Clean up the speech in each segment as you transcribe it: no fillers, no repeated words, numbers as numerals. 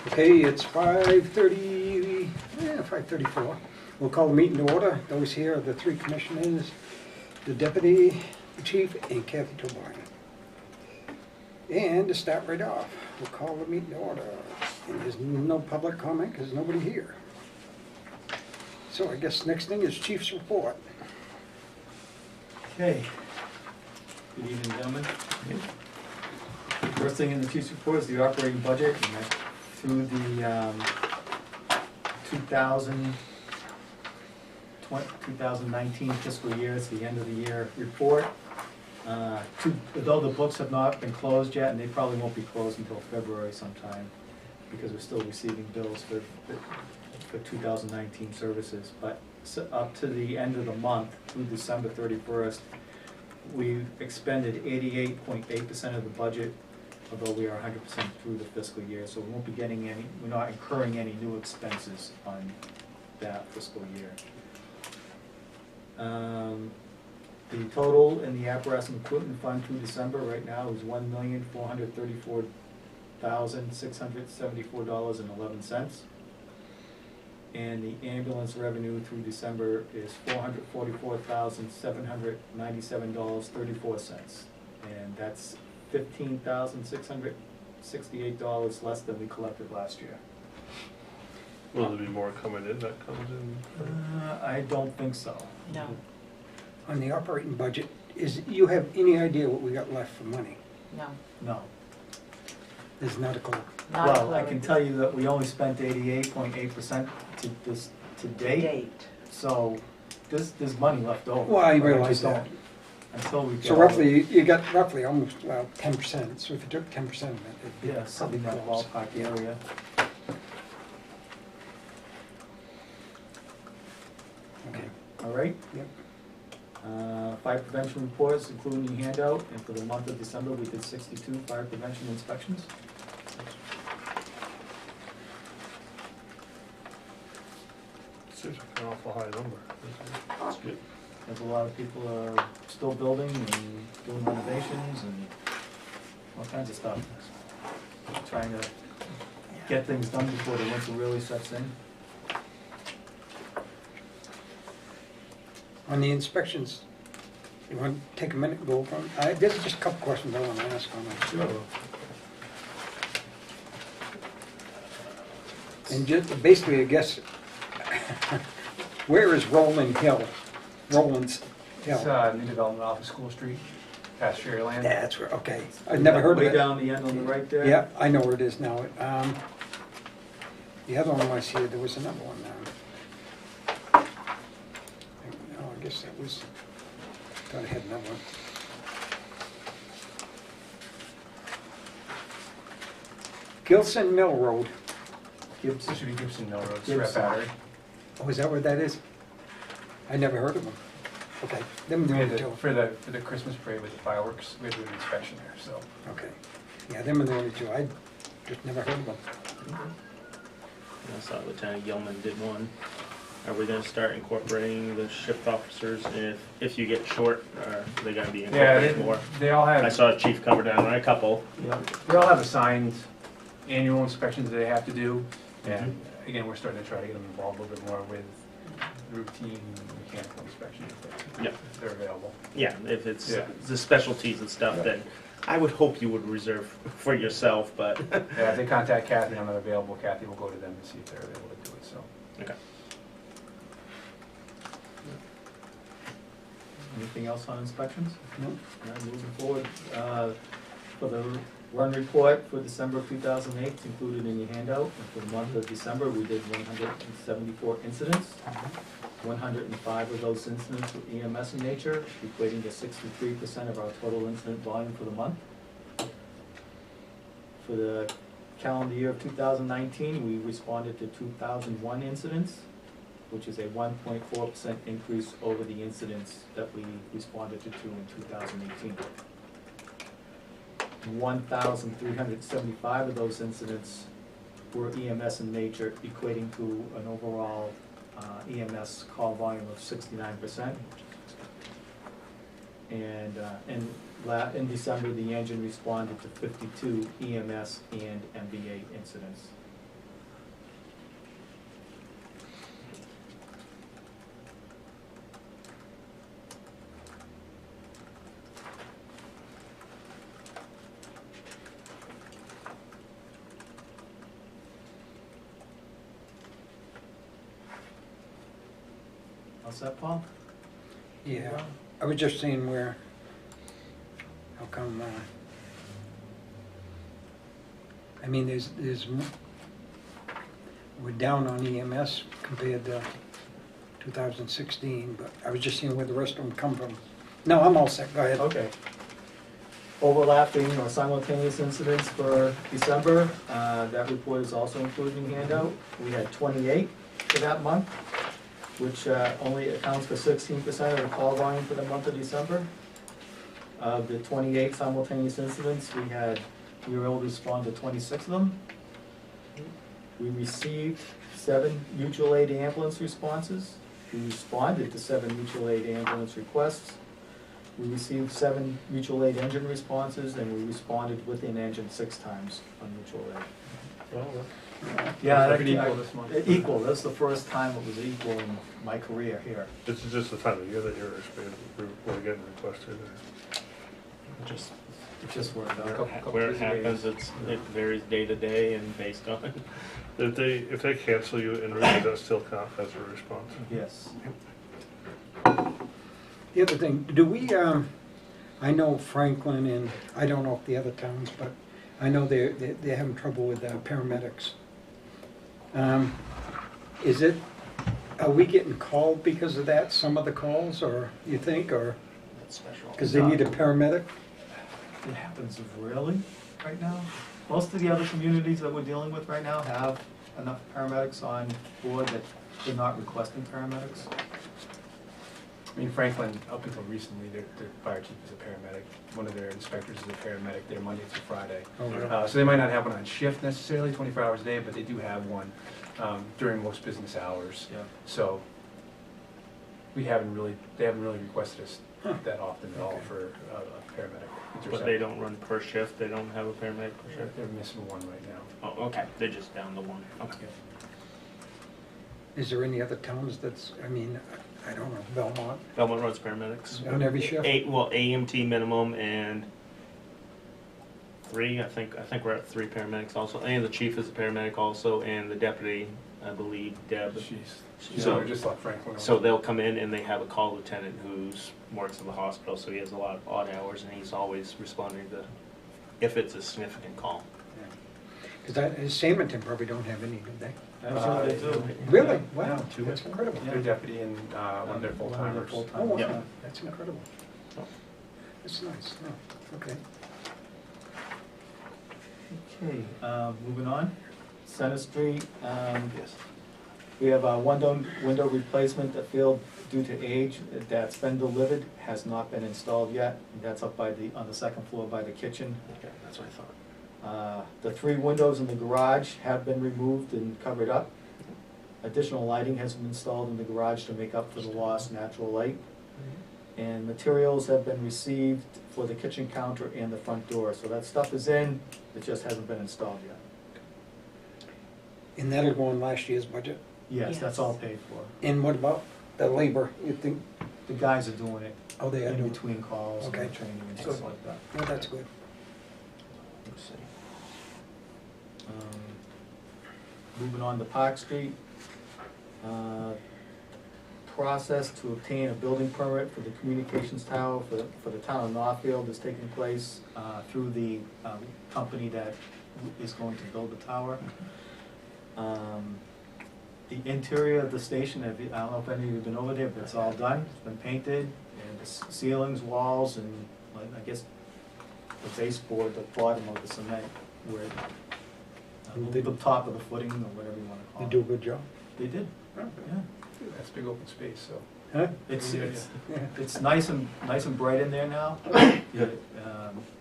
Okay, it's 5:30, 5:34. We'll call the meeting to order. Those here are the three commissioners, the deputy chief, and Kathy Torbine. And to start right off, we'll call the meeting to order. And there's no public comment because nobody here. So I guess next thing is chief's report. Okay. Good evening, gentlemen. First thing in the chief's report is the operating budget. And that through the 2019 fiscal year, it's the end of the year report. Though the books have not been closed yet, and they probably won't be closed until February sometime, because we're still receiving bills for 2019 services. But up to the end of the month, through December 31st, we've expended 88.8% of the budget, although we are 100% through the fiscal year, so we won't be getting any, we're not incurring any new expenses on that fiscal year. The total in the apparatus and equipment fund through December right now is $1,434,674.11. And the ambulance revenue through December is $444,797.34. And that's $15,668 less than we collected last year. Will there be more coming in that comes in? I don't think so. No. On the operating budget, you have any idea what we got left for money? No. No. There's not a clue. Not a Well, clue. I can tell you that we only spent 88.8% to date. So there's money left over. Well, I But realize just don't- that. Until we So go. roughly, you got roughly almost, well, 10%. So if you took 10% of it, it'd be Yeah, something in that close. ballpark area. Okay. All right? Yep. Fire prevention reports, including the handout, and for the month of December, we did 62 fire prevention inspections. Seems like an awful high number. That's good. There's a lot of people are still building and doing renovations and all kinds of stuff. Trying to get things done before the winter really sets in. On the inspections, you want to take a minute and go over them? There's just a couple questions I want to ask on them. Sure. And just basically, I guess, where is Roland's Hill? It's new development off of School Street, past Sherryland. That's where, okay. I've never heard of Way it. down the end on the right there? Yeah, I know where it is now. The other one I see, there was another one now. Oh, I guess that was, thought I had another one. Gilson Mill Road. This should be Gibson Mill Road, Gibson. Surratt Battery. Oh, is that what that is? I never heard of them. Okay, them We the had only to, two. for the Christmas parade with the fireworks, we had to do an inspection there, so. Okay. Yeah, them are the only two. I just never heard of them. I saw Lieutenant Gilman did one. Are we gonna start incorporating the shift officers if you get short, or are they gonna be Yeah, incorporated more? they all I have, saw a chief cover down on a couple. they all have assigned annual inspections that they have to do. And again, we're starting to try to get them involved a little bit more with routine mechanical inspections Yep. if they're available. Yeah, if it's Yeah. the specialties and stuff, then I would hope you would reserve for yourself, but. Yeah, if they contact Kathy and I'm not available, Kathy will go to them and see if they're able to do it, so. Okay. Anything else on inspections? No? All right, moving forward, for the run report for December of 2008, it's included in your handout. And for the month of December, we did 174 incidents. 105 of those incidents were EMS in nature, equating to 63% of our total incident volume for the month. For the calendar year of 2019, we responded to 2,001 incidents, which is a 1.4% increase over the incidents that we responded to in 2018. 1,375 of those incidents were EMS in nature, equating to an overall EMS call volume of 69%. And in December, the engine responded to 52 EMS and MVA incidents. All set, Paul? Yeah, I was just seeing how come, I mean, we're down on EMS compared to 2016, but I was just seeing where the rest of them come from. No, I'm all set, go ahead. Okay. Overlapping or simultaneous incidents for December, that report is also included in the handout. We had 28 for that month, which only accounts for 16% of the call volume for the month of December. Of the 28 simultaneous incidents, we were able to respond to 26 of them. We received 7 mutual aid ambulance responses. We responded to 7 mutual aid ambulance requests. We received 7 mutual aid engine responses, and we responded with an engine 6 times on mutual aid. Well, Yeah, Like an equal this month. Equal, that's the first time it was equal in my career here. this is just the time of year that you're expanding, we're getting requested. Just It just worked Couple- out. where it busy days. happens, it varies day to day and based on. If they cancel you en route, does that still count as a response? Yes. The other thing, do we, I know Franklin and, I don't know if the other towns, but I know they're having trouble with paramedics. Are we getting called because of that, some of the calls, or you think, or, That's special. because they need a paramedic? It happens rarely right now. Most of the other communities that we're dealing with right now have enough paramedics on board that they're not requesting paramedics. I mean, Franklin, up until recently, their fire chief is a paramedic. One of their inspectors is a paramedic. They're Monday through Friday. Oh, really? So they might not have one on shift necessarily, 24 hours a day, but they do have one during most business hours. Yeah. So they haven't really requested us Huh. that often at all Okay. for a paramedic. But they don't run per shift, they don't have a paramedic per shift? They're missing one right now. Oh, okay, they're just down to one, okay. Is there any other towns that's, I mean, I don't know, Belmont, Belmont runs paramedics. on every shift? AMT minimum and 3, I think we're at 3 paramedics also, and the chief is a paramedic also, and the deputy, I believe, Deb. She's So- just like Franklin. So they'll come in and they have a call lieutenant who's works in the hospital, so he has a lot of odd hours, and he's always responding to, if it's a significant call. Because Samanton probably don't have any, do they? Actually, they do. Really? Wow, Yeah, 2. that's incredible. Their deputy and one of their One of their full-timers. Oh, full-timers, wow, Yeah. that's incredible. That's nice, oh, okay. Okay, moving on. Center Street, Yes. we have a window replacement that failed due to age that's been delivered, has not been installed yet. That's up on the second floor by the kitchen. Okay, that's what I thought. The 3 windows in the garage have been removed and covered up. Additional lighting has been installed in the garage to make up for the lost natural light. And materials have been received for the kitchen counter and the front door. So that stuff is in, it just hasn't been installed yet. And that'll go in last year's budget? Yes, that's all paid for. And what about the labor, you think, The guys are doing it oh, they are in doing? between calls and Okay. training and So- stuff like that. Oh, that's good. Let's see. Moving on to Park Street. Process to obtain a building permit for the communications tower for the town of Northfield is taking place through the company that is going to build the tower. The interior of the station, I don't know if any of you have been over there, but it's all done. It's been painted, and the ceilings, walls, and like, I guess the baseboard, the bottom of the cement, where the top of the footing, or whatever you wanna They call do a it. good job? They did, Oh, yeah. That's big open space, so. Huh? It's Yeah. it's nice and bright in there now. Yeah,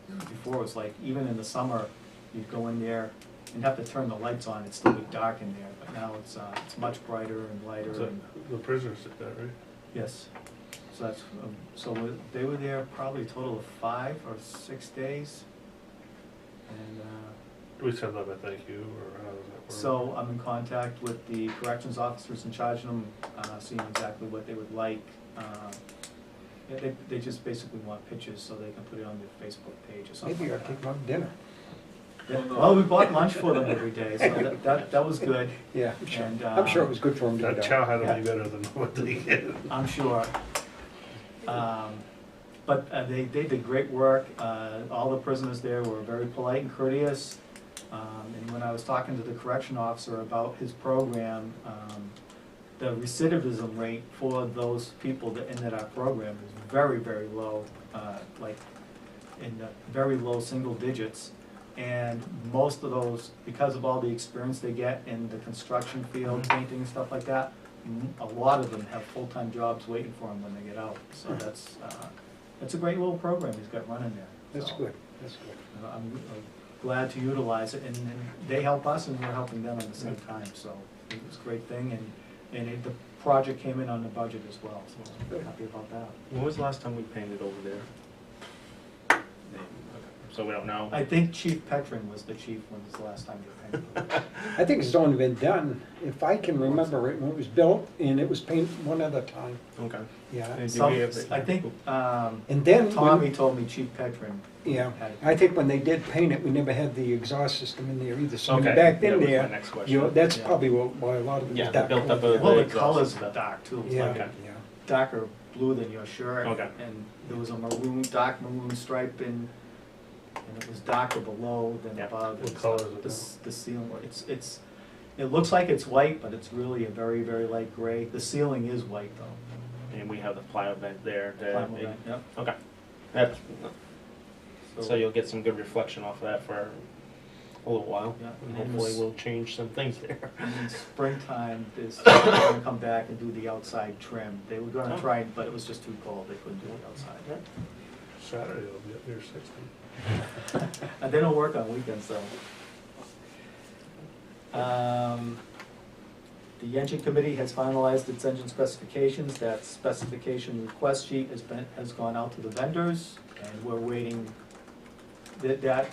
before it was like, even in the summer, you'd go in there and have to turn the lights on, it'd still be dark in there, but now it's much brighter and lighter. So and- the prisoners did that, right? Yes, so that's, they were there probably a total of 5 or 6 days. And, Do we send them a thank you, or how does that work? so I'm in contact with the corrections officers in charge of them, seeing exactly what they would like. They just basically want pictures so they can put it on their Facebook page or something Maybe you like ought to take that. them out to dinner. Well, we bought lunch for them every day, so that was good, Yeah, I'm sure. and, I'm sure it was good for them to That get chow out. had to Yeah. be better than what they get. I'm sure. But they did great work. All the prisoners there were very polite and courteous. And when I was talking to the correction officer about his program, the recidivism rate for those people that ended our program is very, very low, like in the very low single digits. And most of those, because of all the experience they get in the construction field, painting and stuff like that, a lot of them have full-time jobs waiting for them when they get out. So that's a great little program he's got running there. That's So, good, that's good. I'm glad to utilize it, and they help us and we're helping them at the same time, so it was a great thing, the project came in on the budget as well, so I'm happy about that. When was the last time we painted over there? So we don't know? I think Chief Petrin was the chief when was the last time they painted. I think it's only been done, if I can remember it, when it was built, and it was painted one other time, Okay. yeah. And do Some, we have I think, And then, Tommy told me Chief Petrin yeah, had it. I think when they did paint it, we never had the exhaust system in there either, so when Okay. you're back That in was my there, next question. you know, that's Yeah. probably why a lot of it Yeah, was they dark. built up colored. a- Well, the exhaust colors and are stuff. dark too, it's Yeah, like yeah. a darker blue than your shirt. Okay. And there was a maroon, dark maroon stripe and it was darker below than Yeah. above. What and color stuff. is it The ceiling, it looks like it's white, but it's really a very, very light gray. The ceiling is white though. And we have the ply vent there. Plywood vent, yep. Okay. That's, so you'll get some good reflection off of that for a little while. Yeah, And and hopefully this- we'll change some things there. And in springtime, they're gonna come back and do the outside trim. They were gonna Oh. try, but it was just too cold, they couldn't do it outside. Saturday, it'll be up near 60. And they don't work on weekends, though. The engine committee has finalized its engine specifications. That specification request sheet has gone out to the vendors, and we're waiting. That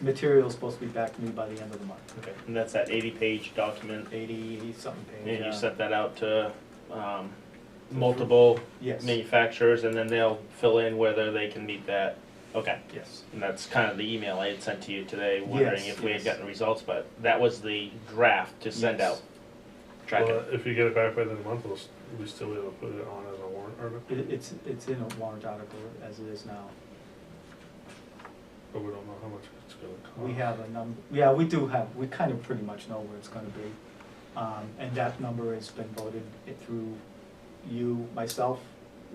material is supposed to be back to me by the end of the month. Okay. And that's that 80-page document. 80-something page. And you yeah. sent that out to multiple Yes. manufacturers, and then they'll fill in whether they can meet that. Okay. Yes. And that's kind of the email I had sent to you today, wondering Yes, if we had yes. gotten results, but that was the draft to send Yes. out. Track Well, it. if you get it back by the end of the month, we still be able to put it on as a warrant article, It's in a warrant article as it is now. but we don't know how much it's gonna cost. We have a number, yeah, we kind of pretty much know where it's gonna be. And that number has been voted through you, myself,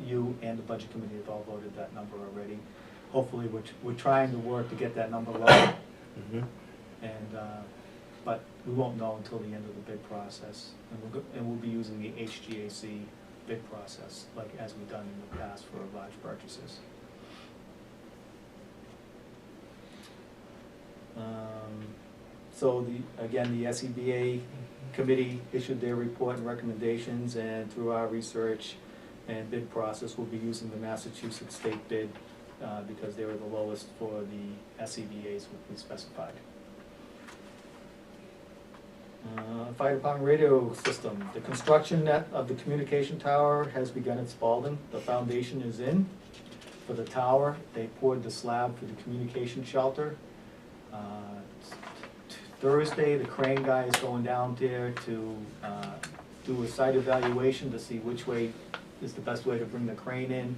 you, and the budget committee have all voted that number already. Hopefully, we're trying to work to get that number low, Mhm. and, but we won't know until the end of the bid process. And we'll be using the HGAC bid process, like as we've done in the past for large purchases. So again, the SEBA committee issued their report and recommendations, and through our research and bid process, we'll be using the Massachusetts state bid because they were the lowest for the SEBA's we specified. Fire department radio system. The construction net of the communication tower has begun at Spalding. The foundation is in for the tower. They poured the slab for the communication shelter. Thursday, the crane guy is going down there to do a site evaluation to see which way is the best way to bring the crane in.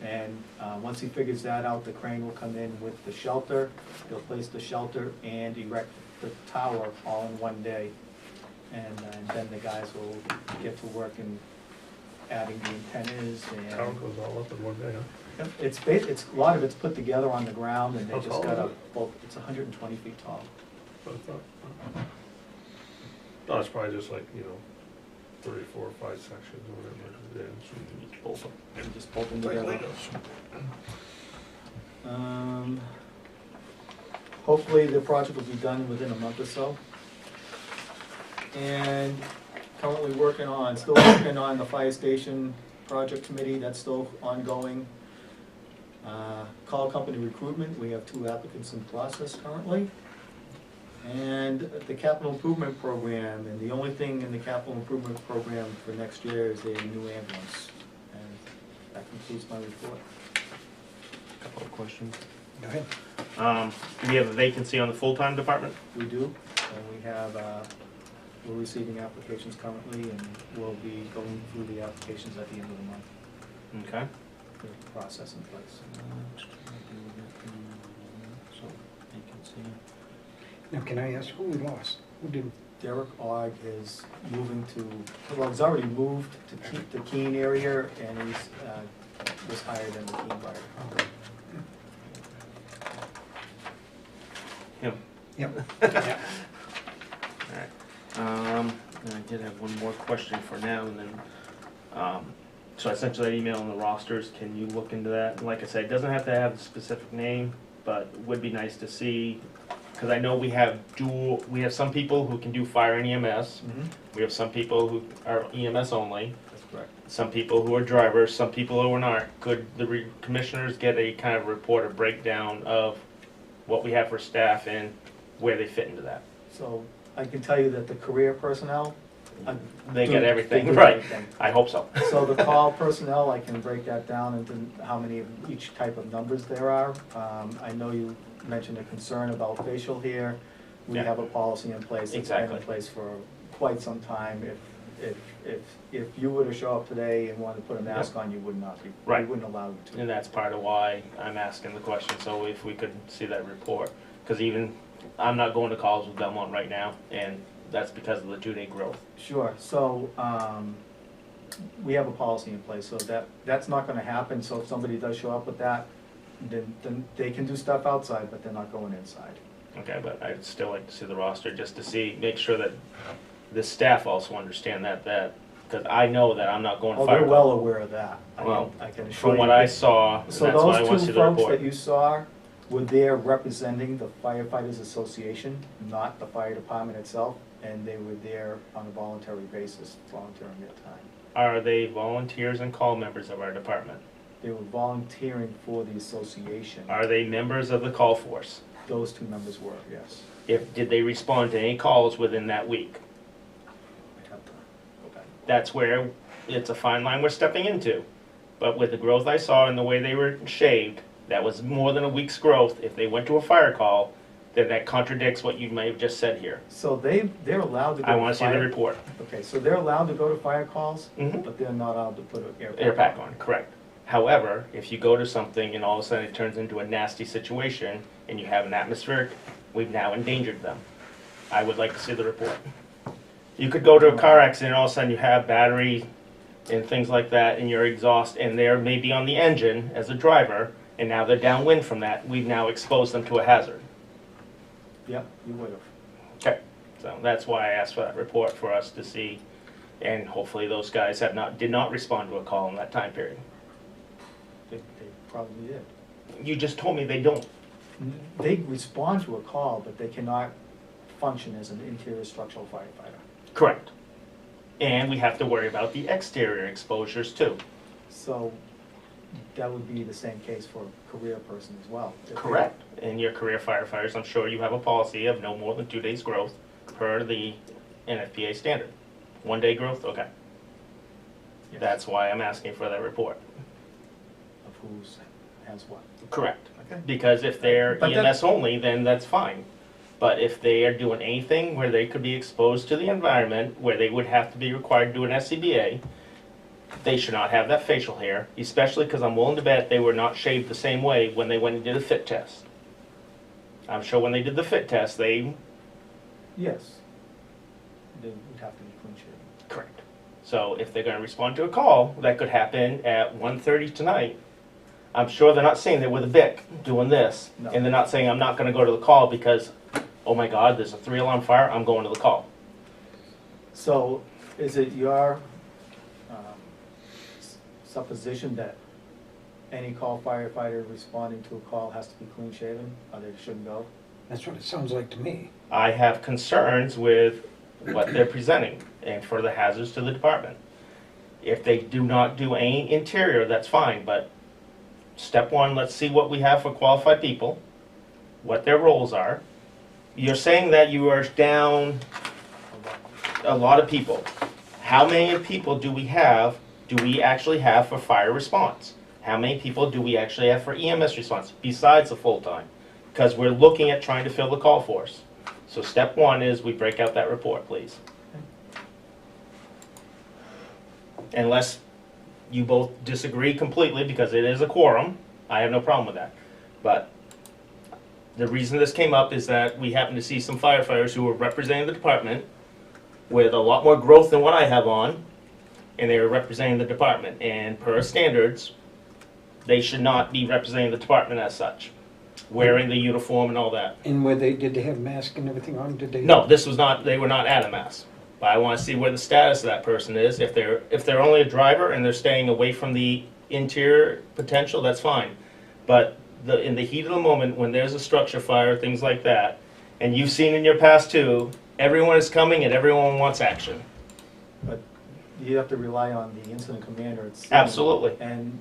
And once he figures that out, the crane will come in with the shelter. He'll place the shelter and erect the tower all in one day. And then the guys will get to work in adding the antennas Tower and. goes all up in one day, huh? Yep, it's, a lot of it's put together on the ground, and they How just tall got is a, it? well, it's 120 feet tall. But I thought, no, it's probably just like, 34 or 5 sections or whatever. Yeah, it's- Both of them. And just bolt them It's like together. Legos. Hopefully, the project will be done within a month or so. And currently still working on the fire station project committee, that's still ongoing. Call company recruitment, we have 2 applicants in process currently. And the capital improvement program, and the only thing in the capital improvement program for next year is a new ambulance. And that concludes my report. Couple of questions. Go ahead. We have a vacancy on the full-time department. We do, and we have, we're receiving applications currently, and we'll be going through the applications at the end of the month. Okay. There's a process in place. So, vacancy. Now, can I ask who we lost? Who did? Derek Ogg is moving to, well, he's already moved to the Keene area, and he's, was hired in the Keene Fire Department. Him. Yep. Alright, and I did have one more question for now, and then, so I sent you that email on the rosters, can you look into that? And like I said, it doesn't have to have a specific name, but it would be nice to see, because I know we have some people who can do fire and EMS, we have some people who are EMS only, That's correct. some people who are drivers, some people who are not. Could the commissioners get a kind of report or breakdown of what we have for staff and where they fit into that? So I can tell you that the career personnel. They do- get everything, they do right? everything. I hope so. So the call personnel, I can break that down into how many of each type of numbers there are. I know you mentioned a concern about facial hair. We Yeah. have a policy in place that's been Exactly. in place for quite some time. If you were to show up today and wanted to put a mask on, you would not be. Right. We wouldn't allow you to. And that's part of why I'm asking the question, so if we could see that report. Because even, I'm not going to calls with Belmont right now, and that's because of the 2-day growth. Sure, so, we have a policy in place, so that's not gonna happen, so if somebody does show up with that, then they can do stuff outside, but they're not going inside. Okay, but I'd still like to see the roster, just to see, make sure that the staff also understand that, because I know that I'm not going to Oh, fire they're call. well aware of that. Well, I can assure From you. what I saw, and that's So why I want those to see two the folks report. that you saw were there representing the firefighters association, not the fire department itself, and they were there on a voluntary basis, volunteering their time. Are they volunteers and call members of our department? They were volunteering for the association. Are they members of the call force? Those two members were, yes. Did they respond to any calls within that week? I'd have to go back. That's where it's a fine line we're stepping into. But with the growth I saw and the way they were shaved, that was more than a week's growth. If they went to a fire call, then that contradicts what you may have just said here. So they're allowed to go I to want to see the fire. report. Okay, so they're allowed to go to fire calls, Mhm. but they're not allowed to put an Air pack on, correct. However, if you go to something and all of a sudden it turns into a nasty situation and you have an atmospheric, we've now endangered them. I would like to see the report. You could go to a car accident and all of a sudden you have battery and things like that in your exhaust and they're maybe on the engine as a driver and now they're downwind from that. We've now exposed them to a hazard. Yep, you would have. Okay, so that's why I asked for that report for us to see, and hopefully those guys did not respond to a call in that time period. They probably did. You just told me they don't. They respond to a call, but they cannot function as an interior structural firefighter. Correct. And we have to worry about the exterior exposures too. So that would be the same case for a career person as well. If they- Correct. And your career firefighters, I'm sure you have a policy of no more than 2 days growth per the NFPA standard. 1 day growth, okay. Yes. That's why I'm asking for that report. Of who's, has what. Correct. Okay. Because if they're But that- EMS only, then that's fine. But if they are doing anything where they could be exposed to the environment, where they would have to be required to do an SCBA, they should not have that facial hair, especially because I'm willing to bet they were not shaved the same way when they went and did a fit test. I'm sure when they did the fit test, they... Yes. They would have to be clean shaven. Correct. So if they're going to respond to a call, that could happen at 1:30 tonight. I'm sure they're not saying they're with a Bic doing this, No. and they're not saying I'm not going to go to the call because, oh my God, there's a 3-alarm fire, I'm going to the call. So is it your supposition that any call firefighter responding to a call has to be clean shaven, or they shouldn't go? That's what it sounds like to me. I have concerns with what they're presenting and for the hazards to the department. If they do not do any interior, that's fine, but step one, let's see what we have for qualified people, what their roles are. You're saying that you are down a lot of people. How many people do we actually have for fire response? How many people do we actually have for EMS response besides the full-time? Because we're looking at trying to fill the call force. So step one is we break out that report, please. Unless you both disagree completely, because it is a quorum, I have no problem with that. But the reason this came up is that we happen to see some firefighters who were representing the department with a lot more growth than what I have on, and they were representing the department. And per standards, they should not be representing the department as such, wearing the uniform and all that. And did they have masks and everything on? Did they? No, this was not, they were not at a mass. But I want to see where the status of that person is. If they're only a driver and they're staying away from the interior potential, that's fine. But in the heat of the moment, when there's a structure fire, things like that, and you've seen in your past too, everyone is coming and everyone wants action. But you have to rely on the incident commander. Absolutely. And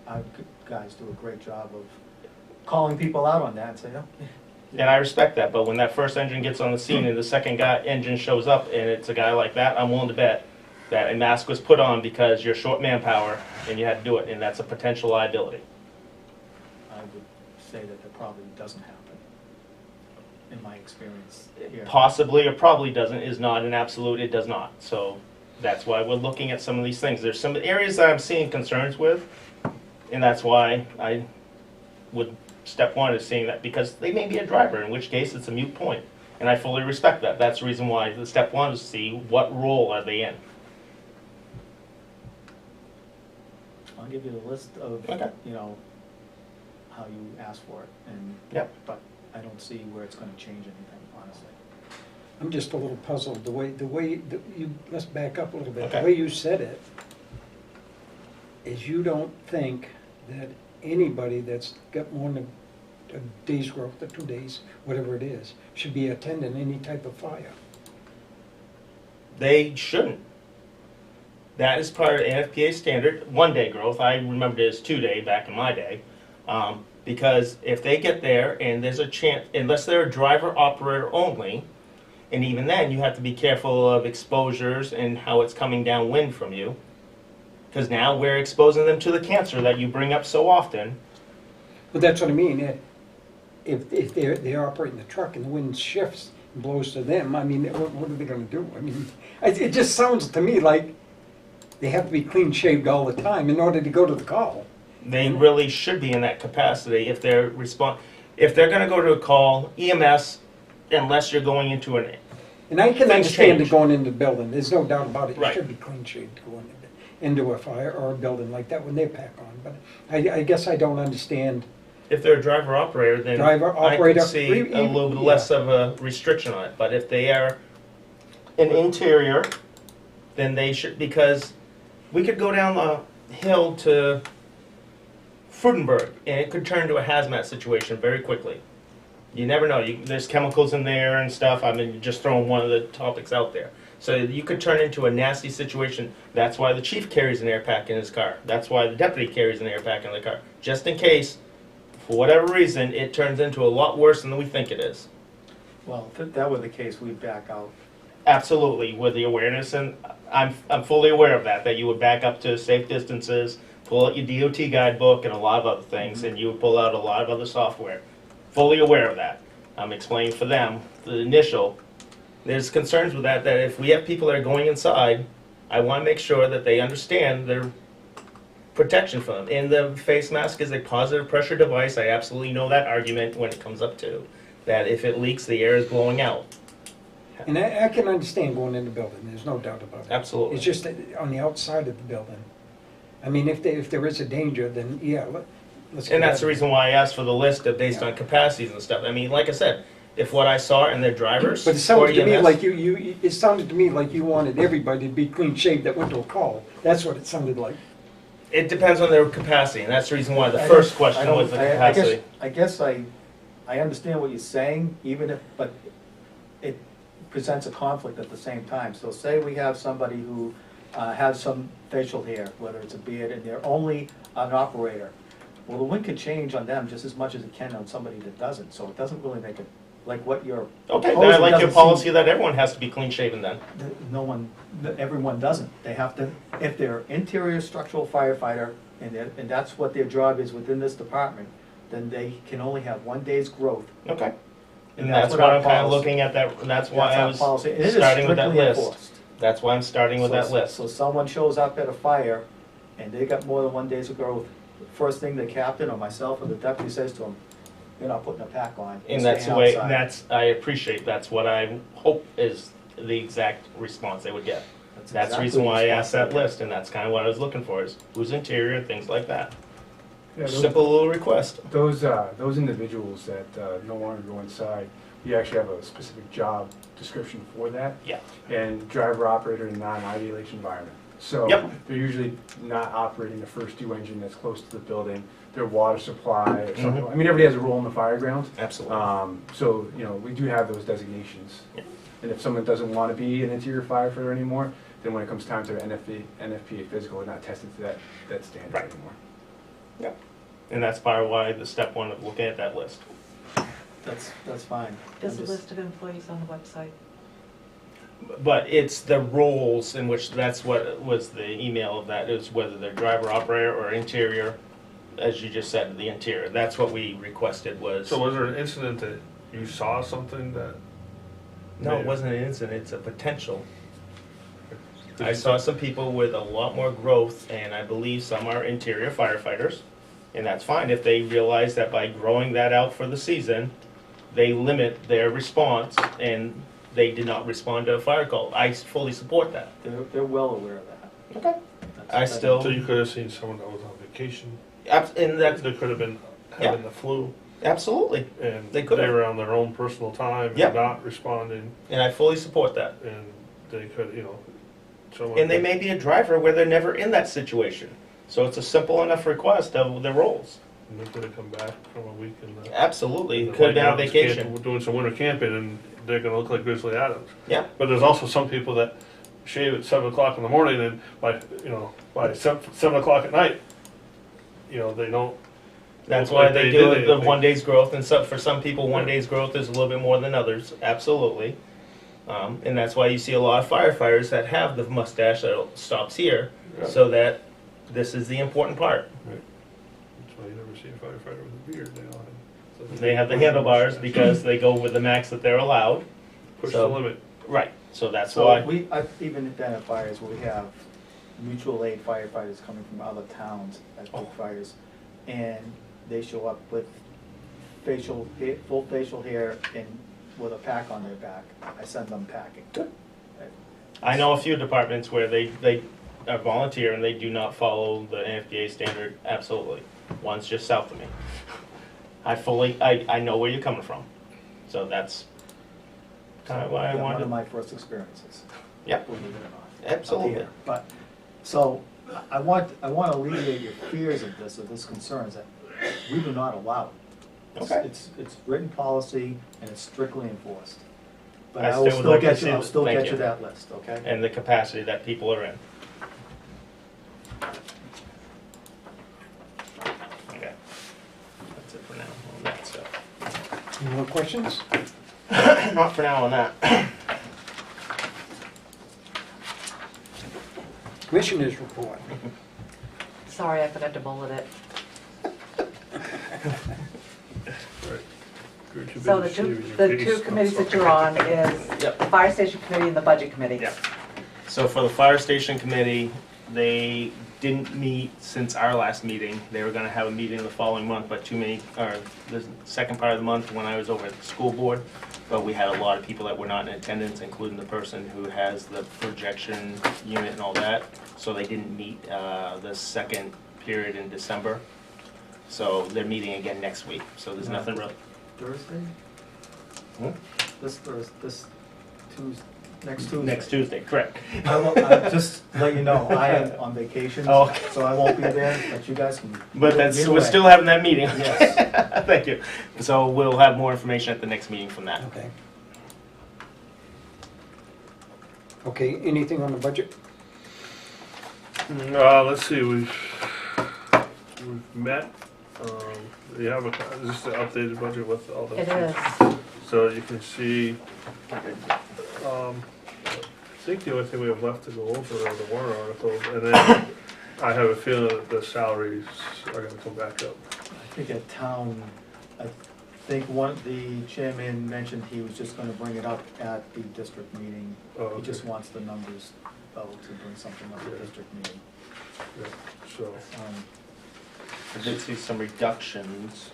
our guys do a great job of calling people out on that and say, oh. And I respect that, but when that first engine gets on the scene and the second engine shows up and it's a guy like that, I'm willing to bet that a mask was put on because you're short manpower and you had to do it, and that's a potential liability. I would say that probably doesn't happen, in my experience here. Possibly or probably doesn't is not an absolute, it does not. So that's why we're looking at some of these things. There's some areas that I'm seeing concerns with, and that's why I would, step one is seeing that, because they may be a driver, in which case it's a moot point. And I fully respect that. That's the reason why the step one is to see what role are they in. I'll give you the list of, Okay. you know, how you ask for it, and Yep. but I don't see where it's going to change anything, honestly. I'm just a little puzzled, let's back up a little bit. Okay. The way you said it is you don't think that anybody that's got more than a day's growth or 2 days, whatever it is, should be attending any type of fire. They shouldn't. That is part of NFPA standard, 1 day growth. I remember it as 2 day back in my day. Because if they get there and there's a chance, unless they're a driver operator only, and even then you have to be careful of exposures and how it's coming downwind from you. Because now we're exposing them to the cancer that you bring up so often. But that's what I mean, if they're operating the truck and the wind shifts and blows to them, I mean, what are they gonna do? I mean, it just sounds to me like they have to be clean shaved all the time in order to go to the call. They really should be in that capacity if they're if they're going to go to a call, EMS, unless you're going into an. And I can Things understand it change. going into the building, there's no doubt about it. You Right. should be clean shaved going into a fire or a building like that when they pack on. But I guess I don't understand. If they're a driver operator, then Driver, I operator, could see a little bit yeah. less of a restriction on it. But if they are an interior, then they should, because we could go down the hill to Frudenberg and it could turn to a hazmat situation very quickly. You never know. There's chemicals in there and stuff. I mean, just throwing one of the topics out there. So you could turn into a nasty situation. That's why the chief carries an air pack in his car. That's why the deputy carries an air pack in the car. Just in case, for whatever reason, it turns into a lot worse than we think it is. Well, if that were the case, we'd back out. Absolutely, with the awareness, and I'm fully aware of that you would back up to safe distances, pull out your DOT guidebook and a lot of other things, and you would pull out a lot of other software. Fully aware of that. I'm explaining for them, the initial, there's concerns with that if we have people that are going inside, I want to make sure that they understand their protection for them. And the face mask is a positive pressure device. I absolutely know that argument when it comes up to that if it leaks, the air is blowing out. And I can understand going in the building, there's no doubt about it. Absolutely. It's just that on the outside of the building. I mean, if there is a danger, then yeah, let's. And that's the reason why I asked for the list of based on capacities and stuff. I mean, like I said, if what I saw in their drivers But it or sounded to me EMS, like it sounded to me like you wanted everybody to be clean shaved that went to a call. That's what it sounded like. it depends on their capacity, and that's the reason why the first question was the capacity. I guess I understand what you're saying, even if, but it presents a conflict at the same time. So say we have somebody who has some facial hair, whether it's a beard, and they're only an operator. Well, the wind could change on them just as much as it can on somebody that doesn't, so it doesn't really make like what you're Okay, then I proposing like your doesn't policy seem- that everyone has to be clean shaven then. No one, everyone doesn't. They have to, if they're interior structural firefighter, and that's what their job is within this department, then they can only have 1 day's growth. Okay. And that's that's what why our I'm kind of policy- looking at that, that's why That's I our was policy. And it is starting with that strictly list. enforced. That's why I'm starting with that list. So someone shows up at a fire and they got more than 1 day's of growth, first thing the captain or myself or the deputy says to them, you're not putting a pack on. you're And that's the staying way, outside." that's, I appreciate, that's what I hope is the exact response they would get. That's the exactly reason why I the asked that response list, and that's kind of what I was looking for, is who's interior, things like that. Yeah, Simple little request. those individuals that no longer go inside, we actually have a specific job description for that. Yeah. And driver operator in non-ideation environment. So Yep. they're usually not operating the first due engine that's close to the building, their water supply or something. I mean, everybody has a role in the fire ground. Absolutely. So, you know, we do have those designations. Yep. And if someone doesn't want to be an interior firefighter anymore, then when it comes time to NFPA physical, we're not tested to that standard Right. anymore. Yep. And that's part of why the step one of looking at that list. That's fine. There's I'm a just- list of employees on the website. But it's the roles in which, that's what was the email of that, is whether they're driver operator or interior, as you just said, the interior. That's what we requested was. So was there an incident that you saw something that? No, it wasn't an incident, it's a potential. I saw some people with a lot more growth, and I believe some are interior firefighters. And that's fine if they realize that by growing that out for the season, they limit their response and they did not respond to a fire call. I fully support that. They're well aware of that. Okay. I That's- still, So you could have seen someone that was on vacation, and that's, that could have been having the flu, absolutely, and They they could have. were on their own personal time, Yeah. and not responding, and I fully support that. and they could, you know, someone. And they may be a driver where they're never in that situation. So it's a simple enough request of the roles. And they could have come back from a week and. Absolutely, could have been on vacation. We're doing some winter camping, and they're gonna look like Grizzly Adams. Yeah, But there's also some people that shave at 7 o'clock in the morning, and by 7 o'clock at night, they don't. that's look why like they did do the anything. 1 day's growth, and so, for some people, 1 day's growth is a little bit more than others, absolutely. And that's why you see a lot of firefighters that have the mustache that stops here, Yeah. so that this is the important part. That's why you never see a firefighter with a beard. They have the handlebars because they go with the max that they're allowed. Push so- the limit. Right, so that's So why, I've even identified fires where we have mutual aid firefighters coming from other towns as big fires, and they show up with full facial hair and with a pack on their back. I send them packing. Good. I know a few departments where they are volunteer and they do not follow the NFPA standard, absolutely. One's just south of me. I know where you're coming from, so that's kind of why I One wanted of to. my first experiences. Yep. Believe it or not. Absolutely. Up here. But, so, I want to alleviate your fears of this concerns, that we do not allow it. Okay. It's written policy and it's strictly enforced. But I I will still would like to get see you, I'll the- still thank get you. you that list, okay? And the capacity that people are in. Okay. That's it for now on that stuff. Any more questions? Not for now on that. Commissioners report. Sorry, I forgot to bullet it. So the two committees that you're on is Yep. the fire station committee and the budget committee. Yep. So for the fire station committee, they didn't meet since our last meeting. They were gonna have a meeting the following month, but the second part of the month when I was over at the school board. But we had a lot of people that were not in attendance, including the person who has the projection unit and all that. So they didn't meet, the second period in December. So they're meeting again next week, so there's nothing real. Thursday? Hmm? This Tuesday, next Tuesday. Next Tuesday, correct. I'll just let you know, I am on vacation, Oh, okay. so I won't be there, but you guys can. But that's, either we're way. still having that meeting. Yes. Thank you. So we'll have more information at the next meeting from that. Okay. Okay, anything on the budget? Let's see, we've met, you have is this the updated budget with all the? It is. So you can see, I think the only thing we have left to go over are the warrant articles, and then I have a feeling that the salaries are gonna come back up. I think at town, I think the chairman mentioned he was just gonna bring it up at the district meeting. Oh, He okay. just wants the numbers out to bring something up at the Yeah. district meeting. Yeah, so, I did see some reductions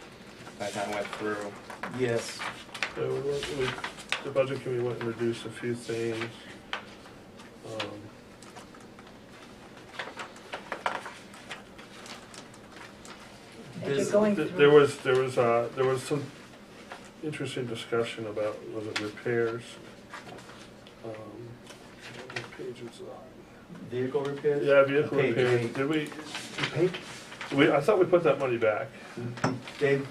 that I went through. Yes, yeah, the budget committee went and reduced a few things. As you're going There through, there was some interesting discussion about, was it repairs? What page is that? vehicle repairs? Yeah, vehicle Page repairs, 8. did we, Page? I thought we put that money back. Dave,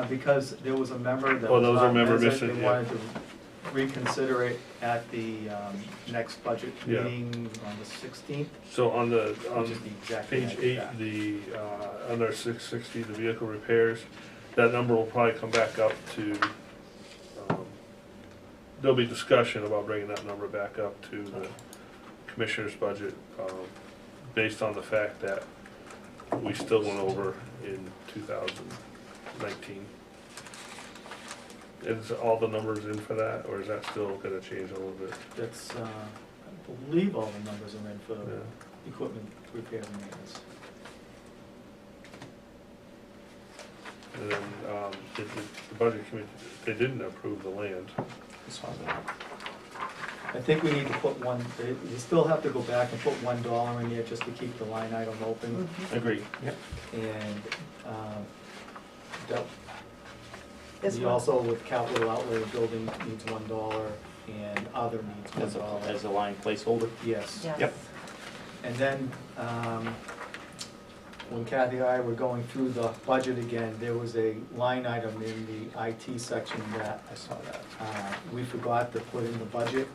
because there was a member that Oh, was there was a not member present, missing, they yeah. wanted to reconsider it at the next budget Yeah. meeting on the 16th, So on the, which is the exact day page after 8, that. the, under 660, the vehicle repairs, that number will probably come back up to, there'll be discussion about bringing that number back up to the commissioner's budget, based on the fact that we still went over in 2019. Is all the numbers in for that, or is that still gonna change a little bit? That's, I believe all the numbers are in for Yeah. equipment repairs and maintenance. And then, the budget committee, they didn't approve the land. This one, uh, I think we need to put one, you still have to go back and put $1 in there just to keep the line item open. Agreed. Yep. And, that- this we one, also, with capital outlay, building needs $1 and other needs As a, $1. as a line placeholder. Yes. yes. Yep. And then, when Kathy and I were going through the budget again, there was a line item in the IT section that I saw that. we forgot to put in the budget.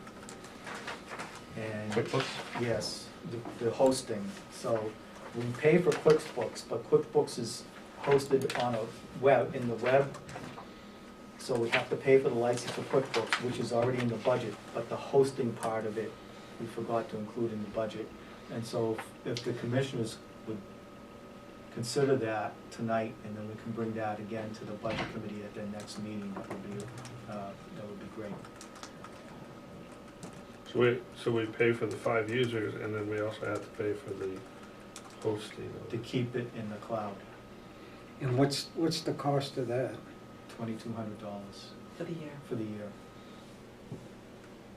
And QuickBooks? yes, the hosting. So we pay for QuickBooks, but QuickBooks is hosted on in the web. So we have to pay for the license for QuickBooks, which is already in the budget, but the hosting part of it, we forgot to include in the budget. And so if the commissioners would consider that tonight, and then we can bring that again to the budget committee at their next meeting, that would be great. So we pay for the 5 users, and then we also have to pay for the hosting of To it. keep it in the cloud, And what's the cost of that? $2,200 For the year. for the year.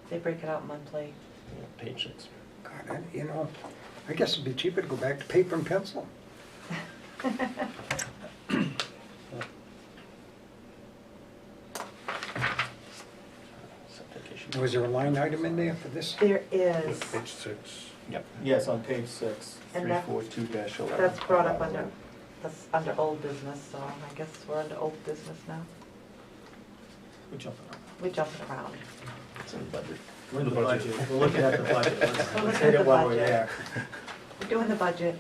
They break it out monthly. Yeah, page 6. God, I guess it'd be cheaper to go back to paper and pencil. Certification. Was there a line item in there for this? There Yeah, is, page 6. Yep. Yes, on page 6. and that, 342-11. that's brought up that's under old business, so I guess we're under old business now. We're jumping around. We're jumping around. It's in the budget. We're in the The budget. budget, we're looking at the budget, We're let's looking hit at it the while we're budget. there. We're doing the budget.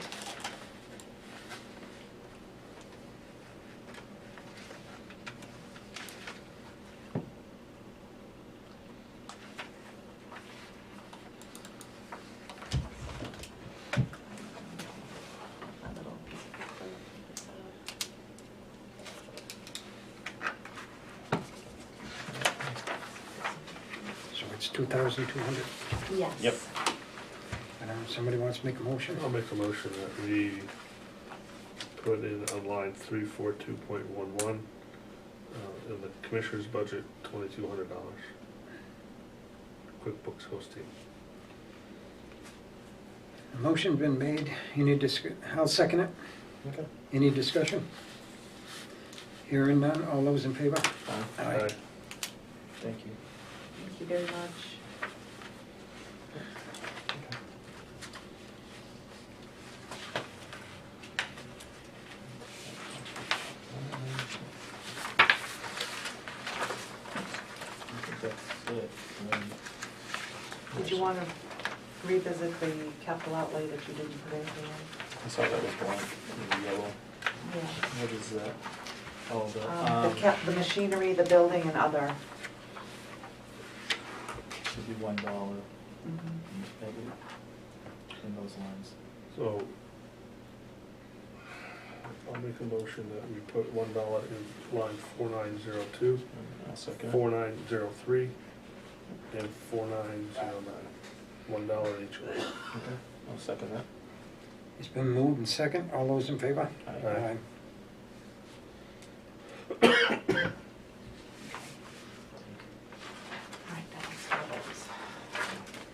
A little piece of paper. So it's 2,200. Yes. Yep. Somebody wants to make a motion? I'll make a motion that we put in on line 342.11, in the commissioner's budget, $2,200. QuickBooks hosting. A motion been made. I'll second it. Okay. Any discussion? Hearing none, all those in favor? Fine. Aye. Thank you. Thank you very much. I think that's it. Did you want to revisit the capital outlay that you didn't put anything in? I saw that was blank, in yellow. Yeah. What is that? Oh, the, The machinery, the building and other. would be $1, Mhm. maybe, in those lines. So, I'll make a motion that we put $1 in line 4902, I'll second it. 4903, and 4909. $1 each way. Okay, I'll second that. It's been moved and second. All those in favor? Aye. All right, that was those.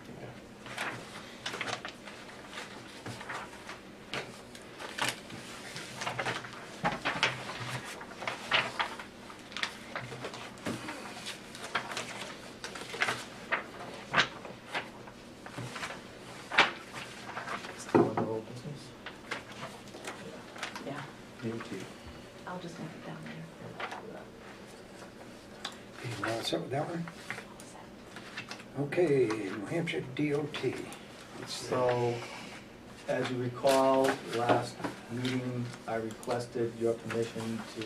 Still under old business? Yeah, DOT. I'll just make it down there. Okay, you all set with that one? Okay, New Hampshire DOT. So, as you recall, last meeting, I requested your permission to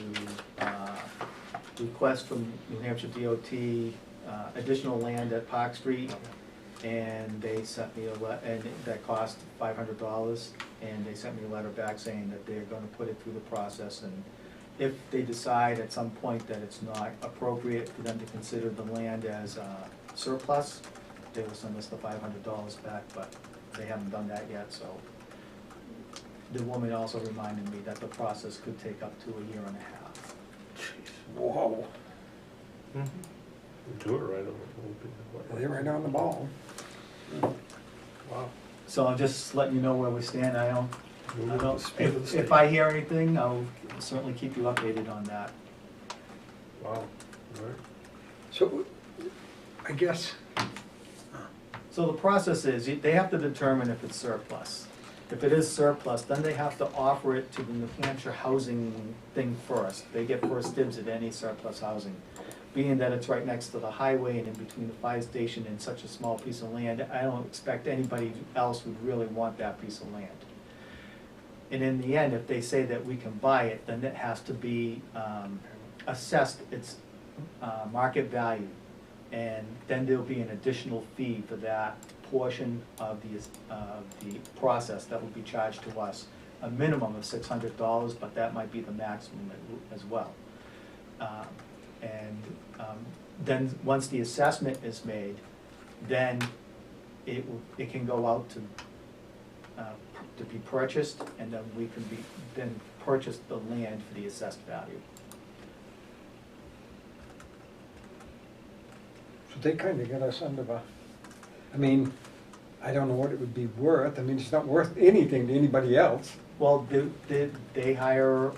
request from New Hampshire DOT additional land at Park Street, and they sent me and that cost $500, and they sent me a letter back saying that they're gonna put it through the process, and if they decide at some point that it's not appropriate for them to consider the land as surplus, they will send us the $500 back, but they haven't done that yet, so. The woman also reminded me that the process could take up to 1.5 years. Whoa, Do it right over. they're right on the ball. Wow. So I'm just letting you know where we stand. I don't, Move at the speed of the if state. I hear anything, I'll certainly keep you updated on that. Wow, all right. So, I guess, So the process is, they have to determine if it's surplus. If it is surplus, then they have to offer it to the New Hampshire housing thing first. They get first dibs at any surplus housing. Being that it's right next to the highway and in between the fire station and such a small piece of land, I don't expect anybody else would really want that piece of land. And in the end, if they say that we can buy it, then it has to be assessed its market value. And then there'll be an additional fee for that portion of the process that will be charged to us. A minimum of $600, but that might be the maximum as well. Then, once the assessment is made, then it can go out to be purchased, and then we can then purchase the land for the assessed value. so they kinda got us under the, I mean, I don't know what it would be worth. I mean, it's not worth anything to anybody else. Well, they hire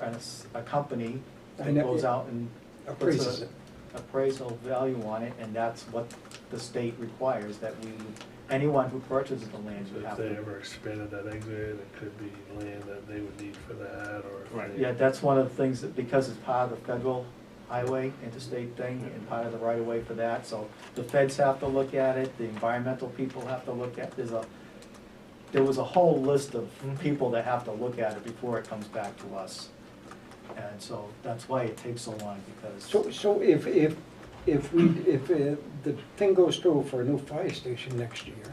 a company I that know, goes yeah. out and puts Appraises a it. appraisal value on it, and that's what the state requires, that anyone who purchases the land would If have they to. ever expanded that exit, it could be land that they would need for that, or. if Right. they- Yeah, that's one of the things, that because it's part of the federal highway, interstate thing, and part of the right of way for that, so the feds have to look at it, the environmental people have to look at, there was a whole list of people that have to look at it before it comes back to us. And so that's why it takes so long, because. So if the thing goes through for a new fire station next year,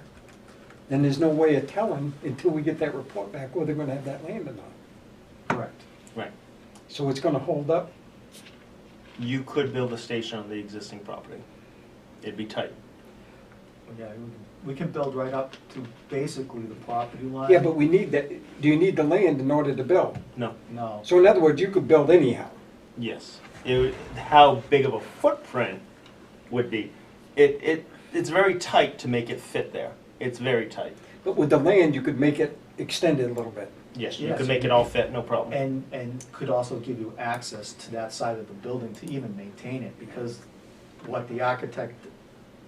then there's no way of telling until we get that report back whether they're gonna have that land or not. Correct. Right. So it's gonna hold up? You could build a station on the existing property. It'd be tight. Yeah, we can build right up to basically the property line. Yeah, but we need that, do you need the land in order to build? No. No. So in other words, you could build anyhow. Yes. How big of a footprint would be? It's very tight to make it fit there. It's very tight. But with the land, you could make it extended a little bit. Yes, you Yes. could make it all fit, no problem. And could also give you access to that side of the building to even maintain it, because what the architect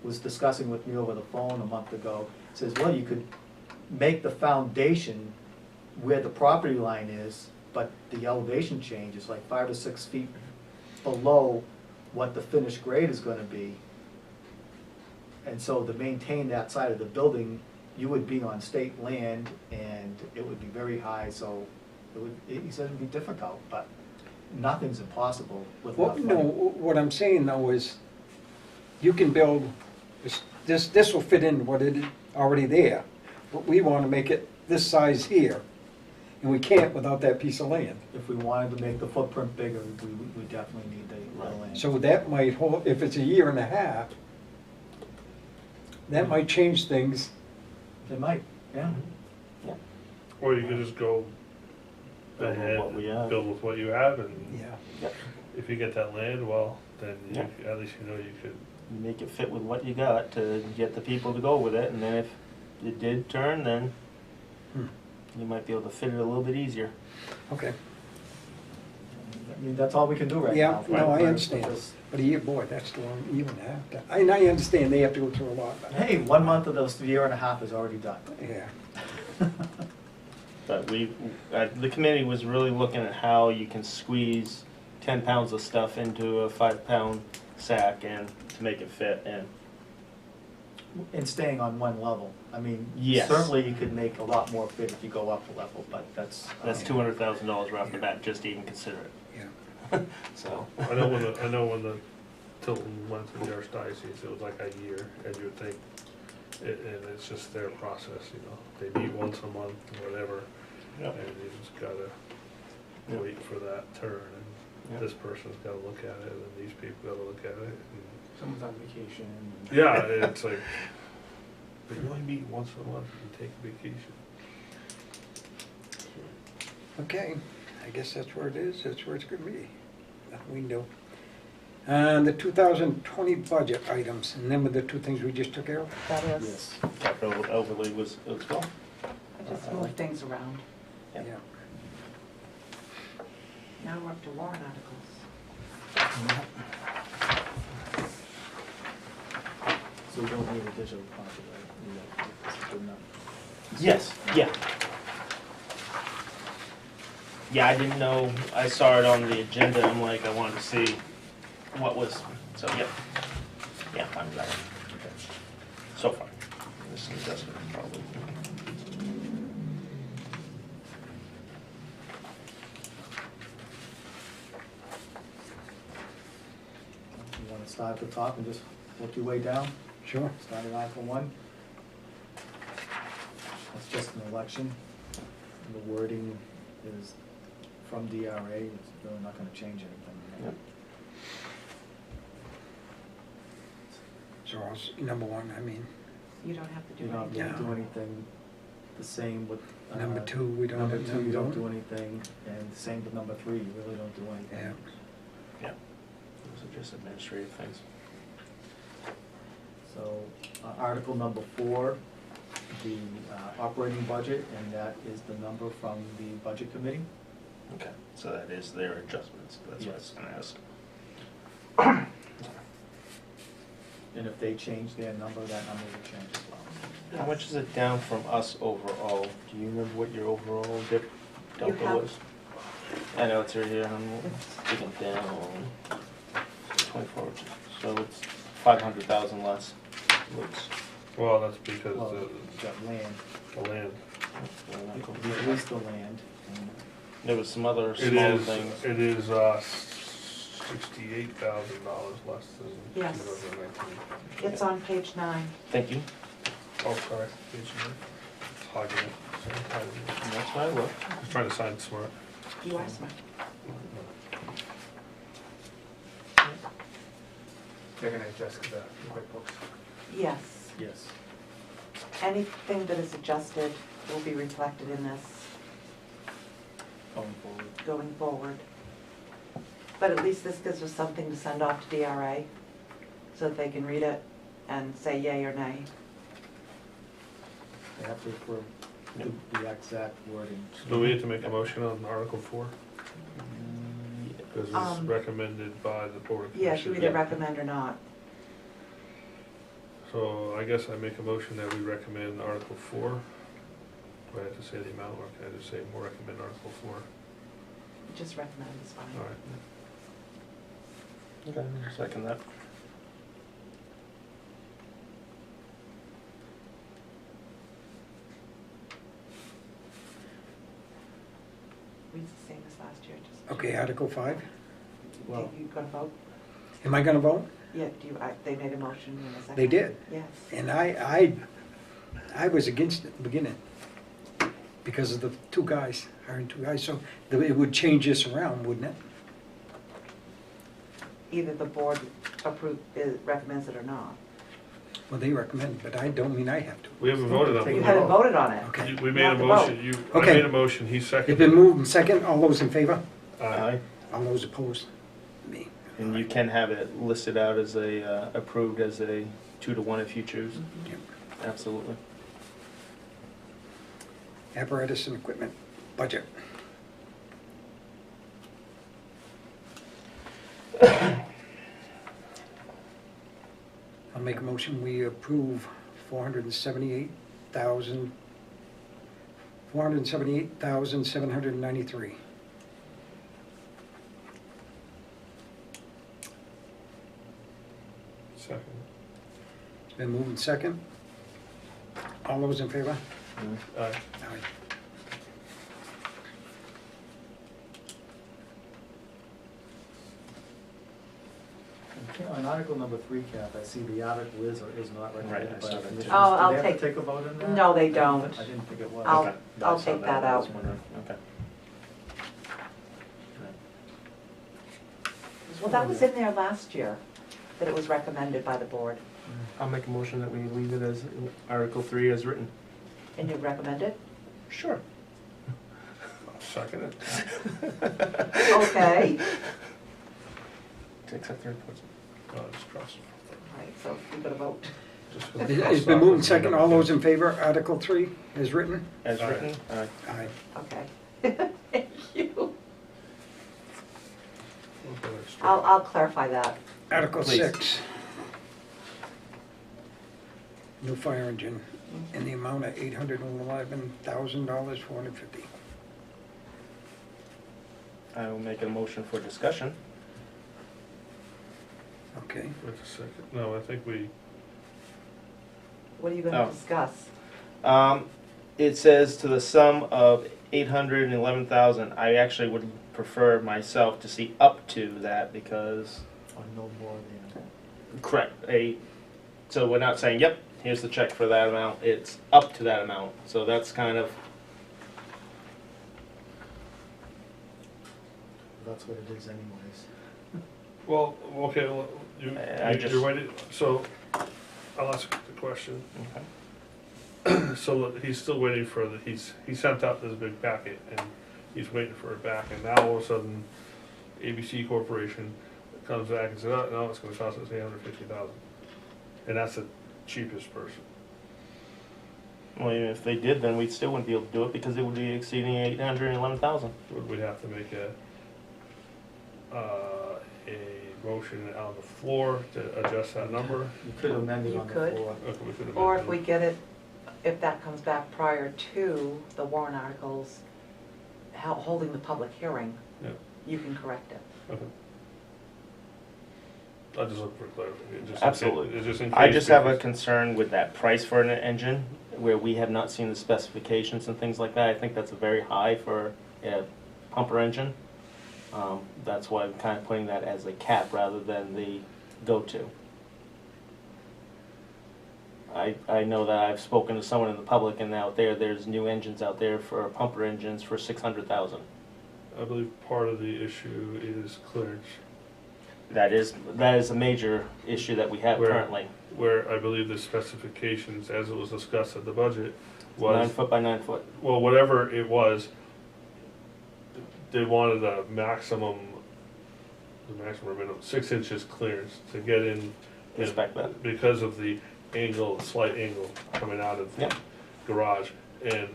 was discussing with me over the phone a month ago, says, well, you could make the foundation where the property line is, but the elevation change is like 5 or 6 feet below what the finished grade is gonna be. And so to maintain that side of the building, you would be on state land, and it would be very high, so he said it'd be difficult, but nothing's impossible with Well, enough no, money. what I'm saying though is, you can build the this will fit in what it is already there. But we wanna make it this size here, and we can't without that piece of land. If we wanted to make the footprint bigger, we definitely need the land. So that might hold, if it's a year and a half, that might change things. It might, yeah. Or you could just go Build with ahead, what we have. build with what you have, and Yeah. if you get that land, well, then Yeah. at least you know you could. You make it fit with what you got to get the people to go with it, and then if it did turn, then you might be able to fit it a little bit easier. Okay, I mean, that's all we can do right Yeah, now. no, I for understand. this. but a year, boy, that's the long, year and a half. And I understand they have to go through a lot, but, Hey, 1 month of those year and a half is already done. yeah. But the committee was really looking at how you can squeeze 10 pounds of stuff into a 5-pound sack and to make it fit, and And staying on one level. I mean, Yes. certainly you could make a lot more fit if you go up a level, but that's. that's $200,000 right off the bat just to even consider it. Yeah. So, I know when the Tilton went to the Archdiocese, it was like a year, and you would think, and it's just their process, you know, they meet once a month, whatever, Yep. and you just gotta Yep. wait for that turn, Yep. and this person's gotta look at it, and these people gotta look at it, and Someone's on vacation. yeah, it's like, but you only meet once a month, you take a vacation. Okay, I guess that's where it is, that's where it's gonna be. Nothing we can do. And the 2020 budget items, and then with the two things we just took care of? That is, Yes. capital overlay was as well. I just moved things around. Yep. Yeah. Now we're up to warrant articles. So we don't need a digital copy, right? This is good enough. Yes, yeah. Yeah, I didn't know, I saw it on the agenda, I'm like, I wanted to see what was, so, yeah. Yeah, I'm glad. Okay. So far. This is adjustment, probably. You wanna start at the top and just work your way down? Sure. Start at Article 1. That's just an election. The wording is from DRA, it's really not gonna change anything. Yep. So number one, I mean, You don't have to do You don't anything. have to do anything, the same with. number two, we don't. Number 2, you don't do anything, and same with number 3, you really don't do anything. Yeah. Yeah. Those are just administrative things. So, Article number 4, the operating budget, and that is the number from the Budget Committee. Okay, so that is their adjustments, that's what I was gonna ask. And if they change their number, that number will change as well. How much is it down from us overall? Do you remember what your overall delta have- was? I know it's right here, I'm digging down. 24, so it's 500,000 less. Looks. Well, that's because Well, you got land, the land. at least the land, and There was some other It small is, things. it is, $68,000 less than Yes. 2019. It's on page 9. Thank you, Oh, sorry, page nine. Hogging it. Sorry, hogging it. and that's why I looked. I was trying to sign smart. You asked me. They're gonna adjust the QuickBooks. Yes. yes. Anything that is adjusted will be reflected in this Going forward. going forward. But at least this gives us something to send off to DRA so that they can read it and say yay or nay. They have to approve the exact wording. Do we have to make a motion on Article 4? Yeah. Because it's recommended by the Board of Yes, you Commissioners. either recommend or not. So I guess I make a motion that we recommend Article 4. Do I have to say the amount, or can I just say we'll recommend Article 4? Just recommend is fine. All right. Okay, second that. Reads the same as last year, just. Okay, Article 5. Well, You gonna vote? Am I gonna vote? Yeah, they made a motion in a second. They did. Yes. And I was against it in the beginning because of the hiring two guys, so it would change this around, wouldn't it? Either the board recommends it or not. Well, they recommend, but I don't mean I have to. We haven't voted on You it. haven't voted on it. Okay. We made You a have to motion, I Okay. made a motion, he It's seconded. been moved and second, all those in favor? Aye. All those opposed? Me. And you can have it listed out as approved as a 2-to-1 if you choose. Yep. Absolutely. Apparatus and equipment, budget. I'll make a motion, we approve $478,793. Second. It's been moved and second. All those in favor? Aye. Aye. Okay, on Article number 3, Kath, I see the article is or is not recommended Right, I by saw the that too. commission. Oh, Do I'll they have to take- take a vote in that? No, they don't. I didn't think it was. I'll- Okay. I'll I saw take that I was out. wondering. Okay. Well, that was in there last year, that it was recommended by the board. I'll make a motion that we leave it as Article 3 as written. And you recommend it? Sure. Second it. Okay. To accept the reports. Just cross it. All right, so we got to vote. Just gonna It's cross been off moved and what second, we all never those in did. favor, Article 3 is written? As Aye. written? Aye. Aye. Okay. Thank you. We'll go extra. I'll clarify that. Article Please. 6. New fire engine in the amount of $811,450. I will make a motion for discussion. Okay, Wait a second, no, I think we, What are you going Oh. to discuss? It says to the sum of 811,000. I actually would prefer myself to see up to that because, Or no more than. correct, so we're not saying, yep, here's the check for that amount. It's up to that amount. So that's kind of, That's what it is anyways. well, okay, well, I just- you're waiting, so, I'll ask the question. okay. So he's still waiting for he sent out this big packet and he's waiting for it back, and now all of a sudden, ABC Corporation comes back and says, oh, no, it's gonna cost us $850,000. And that's the cheapest person. Well, even if they did, then we still wouldn't be able to do it because it would be exceeding 811,000. We'd have to make a motion on the floor to adjust that number. You could amend it You on the could. floor. Okay, we could Or amend if we it. get it, if that comes back prior to the warrant articles, holding the public hearing, Yeah. you can correct it. Okay. I just look for clarification. just in case- Absolutely. it's just in I case just have a because- concern with that price for an engine, where we have not seen the specifications and things like that. I think that's very high for a pumper engine. That's why I'm kind of putting that as a cap rather than the go-to. I know that I've spoken to someone in the public and out there's new engines out there for pumper engines for 600,000. I believe part of the issue is clearance, That is a major issue that we have Where- currently. where I believe the specifications, as it was discussed at the budget, 9 was, foot by 9 foot. well, whatever it was, they wanted a maximum, or minimum, 6 inches clearance to get in. Respect that. Because of the angle, slight angle coming out of the Yep. garage. And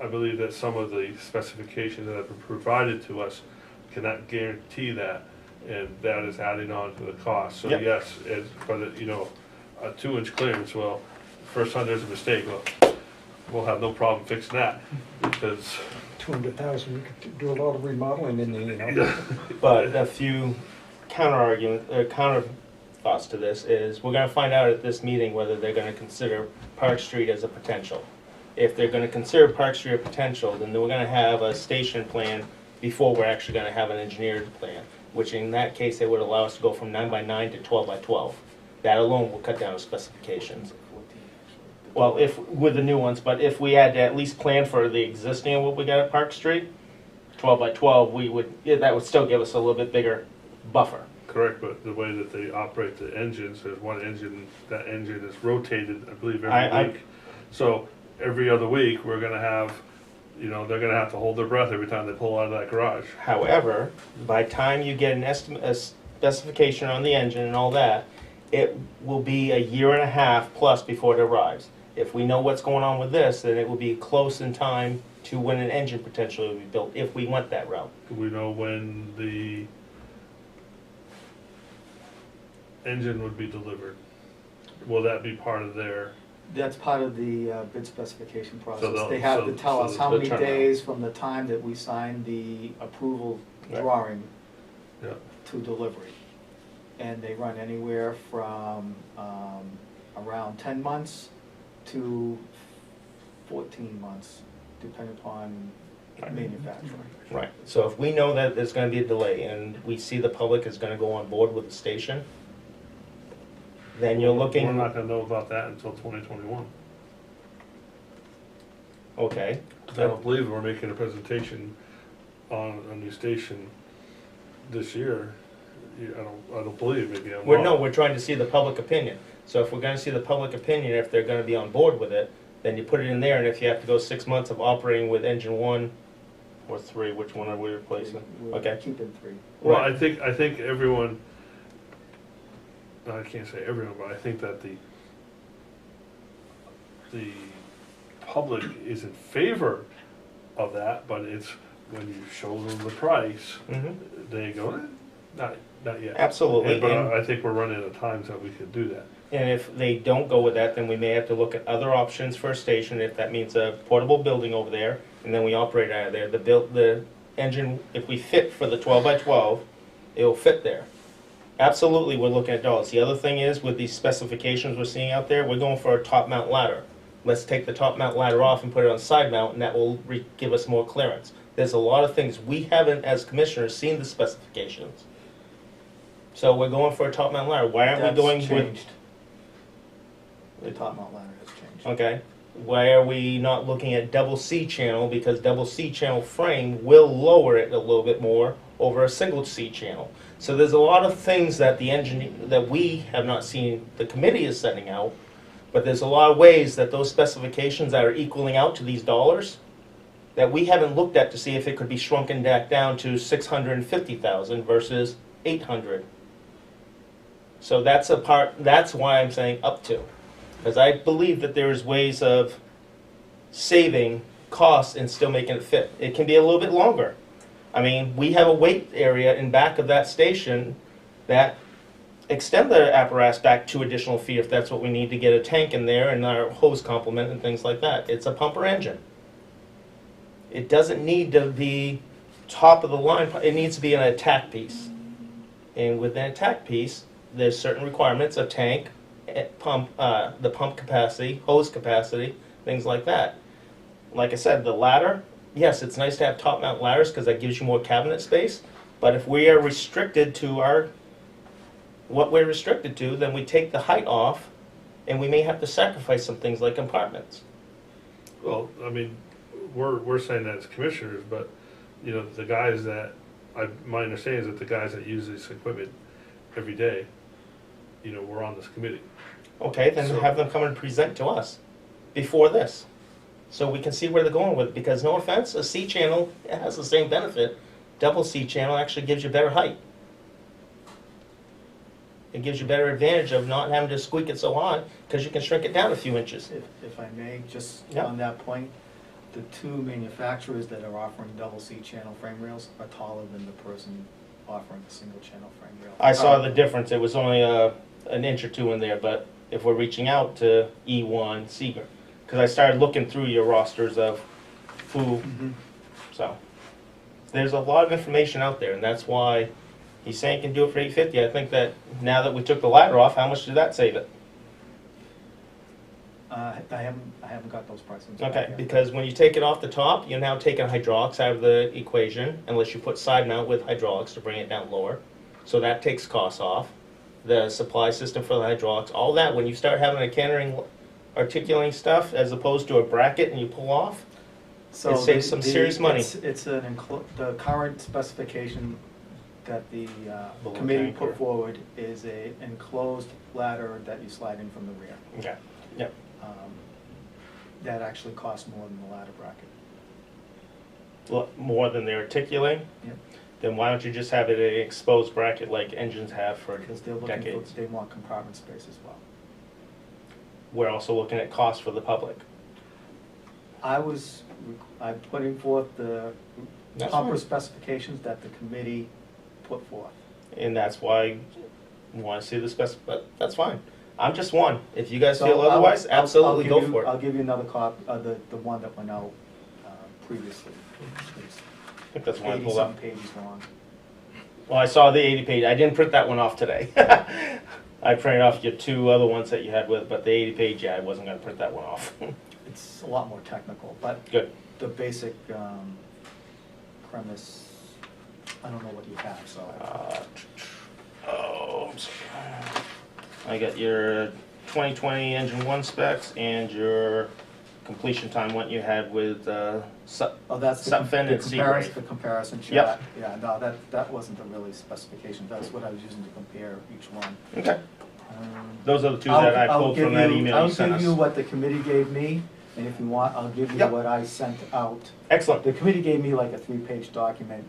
I believe that some of the specifications that have been provided to us cannot guarantee that, and that is adding on to the cost. So Yep. yes, but a 2-inch clearance, well, first time there's a mistake, well, we'll have no problem fixing that, because 200,000, we could do a lot of remodeling in there, you know? But a few counter thoughts to this is, we're gonna find out at this meeting whether they're gonna consider Park Street as a potential. If they're gonna consider Park Street a potential, then we're gonna have a station plan before we're actually gonna have an engineered plan. which in that case, they would allow us to go from 9x9 to 12x12. That alone will cut down the specifications. 14, actually. Well, if, with the new ones, but if we had to at least plan for the existing, what we got at Park Street, 12x12, we would, yeah, that would still give us a little bit bigger buffer. Correct, but the way that they operate the engines, there's one engine, that engine is rotated, I believe, I- every week. So every other week, we're gonna have, you know, they're gonna have to hold their breath every time they pull out of that garage. However, by time you get an estimate, a specification on the engine and all that, it will be a year and a half plus before it arrives. If we know what's going on with this, then it will be close in time to when an engine potentially will be built, if we went that route. Do we know when the engine would be delivered? Will that be part of their, That's part of the bid specification process. they'll- They have so- to tell so us how the many turnaround. days from the time that we sign the approval Right. drawing yeah, to delivery. And they run anywhere from around 10 months to 14 months, depending upon manufacturing. Right, so if we know that there's gonna be a delay and we see the public is gonna go on board with the station, then you're looking. we're not gonna know about that until 2021. Okay. I don't believe we're making a presentation on a new station this year. I don't believe, maybe I'm wrong. We're trying to see the public opinion. So if we're gonna see the public opinion, if they're gonna be on board with it, then you put it in there, and if you have to go 6 months of operating with engine 1 or 3, which one are we replacing? We're Okay. keeping 3. Well, Right. I think everyone, I can't say everyone, but I think that the public is in favor of that, but it's when you show them the price, Mhm. they go, not yet. Absolutely, But and- I think we're running out of times that we could do that. And if they don't go with that, then we may have to look at other options for a station, if that means a portable building over there, and then we operate out of there. The engine, if we fit for the 12x12, it'll fit there. Absolutely, we're looking at dollars. The other thing is, with these specifications we're seeing out there, we're going for a top mount ladder. Let's take the top mount ladder off and put it on side mount, and that will give us more clearance. There's a lot of things, we haven't, as commissioners, seen the specifications. So we're going for a top mount ladder. Why aren't we That's going with? changed. The top mount ladder has changed. Okay, why are we not looking at double C channel, because double C channel frame will lower it a little bit more over a single C channel. So there's a lot of things that the engine, that we have not seen, the committee is sending out, but there's a lot of ways that those specifications are equaling out to these dollars that we haven't looked at to see if it could be shrunken back down to 650,000 versus 800. So that's a part, that's why I'm saying up to. Because I believe that there is ways of saving costs and still making it fit. It can be a little bit longer. I mean, we have a wait area in back of that station that extend the apparatus back 2 additional feet if that's what we need to get a tank in there and our hose complement and things like that. It's a pumper engine. It doesn't need to be top of the line. It needs to be an attack piece. And with an attack piece, there's certain requirements of tank, pump, the pump capacity, hose capacity, things like that. Like I said, the ladder, yes, it's nice to have top mount ladders because that gives you more cabinet space. But if we are restricted to what we're restricted to, then we take the height off, and we may have to sacrifice some things like compartments. Well, I mean, we're saying that as commissioners, but, you know, the guys that, my understanding is that the guys that use this equipment every day, you know, we're on this committee. Okay, then So- have them come and present to us before this, so we can see where they're going with it. Because no offense, a C channel, it has the same benefit. Double C channel actually gives you better height. It gives you better advantage of not having to squeak it so high, because you can shrink it down a few inches. If I may, just Yeah. on that point, the 2 manufacturers that are offering double C channel frame rails are taller than the person offering a single channel frame rail. I saw the difference, it was only an inch or 2 in there, but if we're reaching out to E1, Seeger, because I started looking through your rosters of who, Mhm. so. There's a lot of information out there, and that's why he's saying he can do it for 850. I think that now that we took the ladder off, how much did that save it? I haven't got those prices. back Okay, yet. because when you take it off the top, you're now taking hydraulics out of the equation, unless you put side mount with hydraulics to bring it down lower. So that takes costs off. The supply system for the hydraulics, all that, when you start having a cantering, articulating stuff, as opposed to a bracket and you pull off, So it saves some serious money. It's the current specification that the Balloon committee tanker. put forward is a enclosed ladder that you slide in from the rear. Okay, yep. That actually costs more than the ladder bracket. More than they're articulating? Yep. Then why don't you just have it an exposed bracket like engines have for Because they're looking decades? for, they want compartment space as well. We're also looking at cost for the public. I'm putting forth the That's proper fine. specifications that the committee put forth. And that's why you want to see the but that's fine. I'm just one. If you guys So feel I'll- otherwise, I'll absolutely give go you- for it. I'll give you another copy, the one that went out previously. It's I think that's the one I pulled up. 80-something pages long. Well, I saw the 80 page. I didn't print that one off today. I printed off your two other ones that you had with, but the 80 page, yeah, I wasn't going to print that one off. It's a lot more technical, but Good. the basic premise, I don't know what you have, so. I'm sorry. I got your 2020 engine 1 specs and your completion time, what you had with Oh, that's the Sutphen and comparison, Seagrave. the comparison chart. Yep. Yeah, no, that wasn't the really specification, that's what I was using to compare each one. Okay. Um, Those are the two that I I'll pulled give from that you- email you sent I'll give you us. what the committee gave me, and if you want, I'll give you Yep. what I sent out. Excellent. The committee gave me like a 3-page document,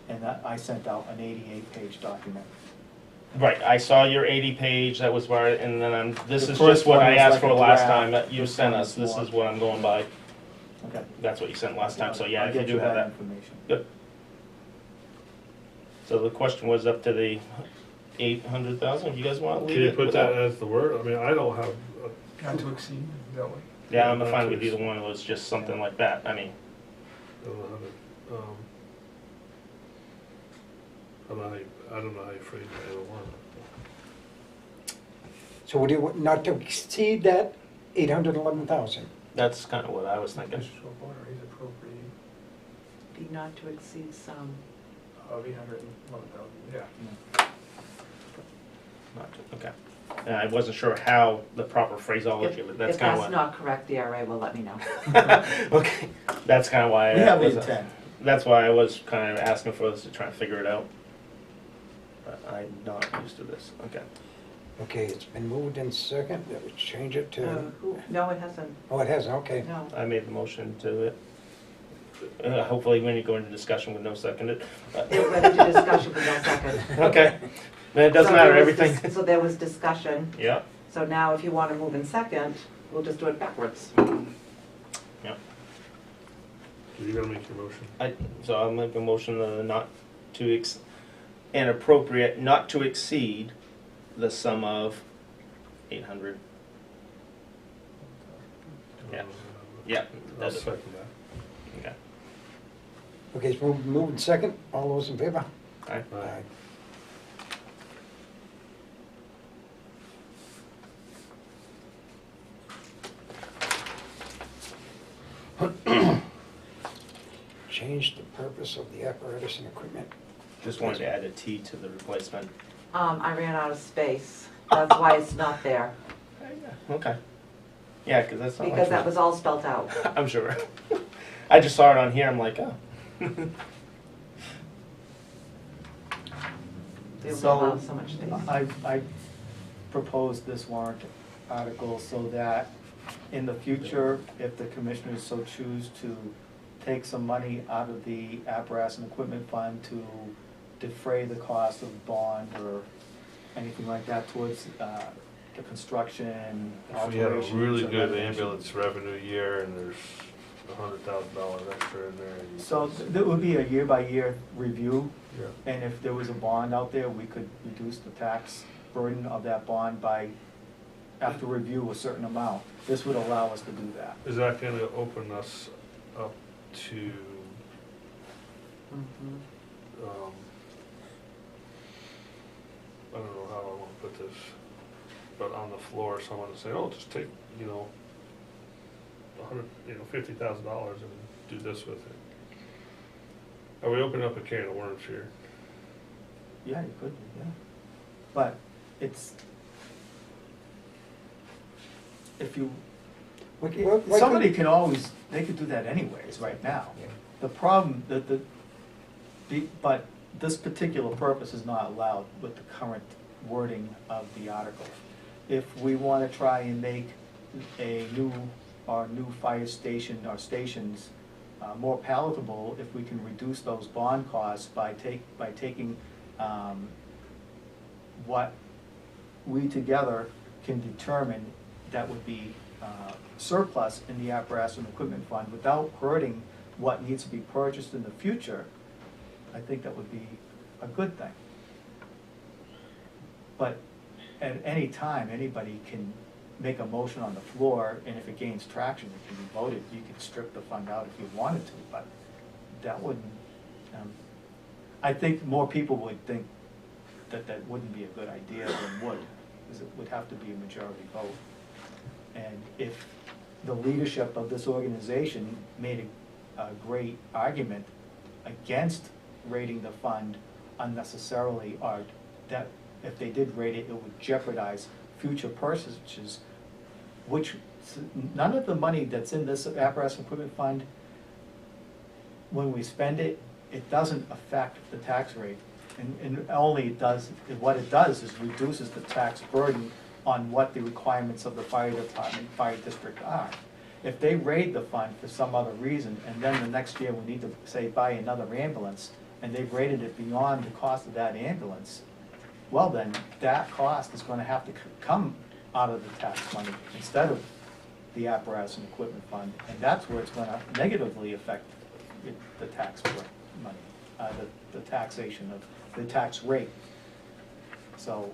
and I sent out an 88-page document. Right, I saw your 80 page, that was where, and then this The is first just what one I was asked like for a last draft. time that you This sent one us. is This more- is what I'm going by. Okay. That's what you sent last time, so yeah, I'll if you get do have that. information. Good. So the question was up to the 800,000, if you guys want to Can leave you it put without? that as the word? I mean, I don't have, Not to exceed, that way. Yeah, I'm not fine to with either one, it was just something like that, I mean, I don't know how to, I don't know how you phrase it, I don't want So would you, not to exceed that 811,000? that's kind of what I was thinking. Additional water is appropriate Be not to exceed some. of 811,000, yeah. Okay. And I wasn't sure how the proper phraseology, but that's kind of If what. that's not correct, the RA will let me know. Okay, that's kind of why. We have was, intent. That's why I was kind of asking for us to try and figure it out. But I'm not used to this. Okay. Okay, it's been moved in second, that would change it to, No, it hasn't, oh, it hasn't, okay. no. I made the motion to it. Hopefully, when you go into discussion with no seconded. It went into discussion with no second. Okay. Then it doesn't So matter. there was Everything. So there was discussion, Yeah. so now if you want to move in second, we'll just do it backwards. Yeah. to. You're gonna make your motion. So I'll make a motion not to an appropriate not to exceed the sum of 800. Yeah. Yeah. I'll That's it. second that. Okay. Okay, it's moved in second, all those in favor? Aye. Aye. Change the purpose of the apparatus and equipment. Just wanted to add a T to the replacement. I ran out of space, that's why it's not there, Okay. Yeah, because that's not because that like was all spelt out. I'm sure. I just saw it on here. I'm like, oh. They So, allow so much space. I proposed this warrant article so that in the future, if the commissioners so choose to take some money out of the apparatus and equipment fund to defray the cost of bond or anything like that towards the construction, If we had a alterations. really or good renovations. ambulance revenue year and there's $100,000 extra in there. you- So there would be a year-by-year review, Yeah. and if there was a bond out there, we could reduce the tax burden of that bond by, after review, a certain amount. This would allow us to do that. Is that gonna open us up to, Mhm. I don't know how I wanna put this. but on the floor, someone to say, oh, just take, $50,000 and do this with it. Are we opening up a can of worms here? Yeah, you could, yeah. But it's, if you, Why somebody couldn't- can always, they could do that anyways right now. The problem, but this particular purpose is not allowed with the current wording of the article. If we want to try and make a new fire station or stations more palatable, if we can reduce those bond costs by taking what we together can determine that would be surplus in the apparatus and equipment fund without hurting what needs to be purchased in the future, I think that would be a good thing. But at any time, anybody can make a motion on the floor, and if it gains traction, it can be voted. You could strip the fund out if you wanted to, but that wouldn't, I think more people would think that that wouldn't be a good idea than would, because it would have to be a majority vote. And if the leadership of this organization made a great argument against rating the fund unnecessarily, or that if they did rate it, it would jeopardize future purchases, which none of the money that's in this apparatus and equipment fund, when we spend it, it doesn't affect the tax rate. And only it does, what it does is reduces the tax burden on what the requirements of the fire department, fire district are. If they raid the fund for some other reason, and then the next year we need to, say, buy another ambulance, and they've rated it beyond the cost of that ambulance, well then, that cost is gonna have to come out of the tax money instead of the apparatus and equipment fund, and that's where it's gonna negatively affect the tax money, the taxation of, the tax rate. So,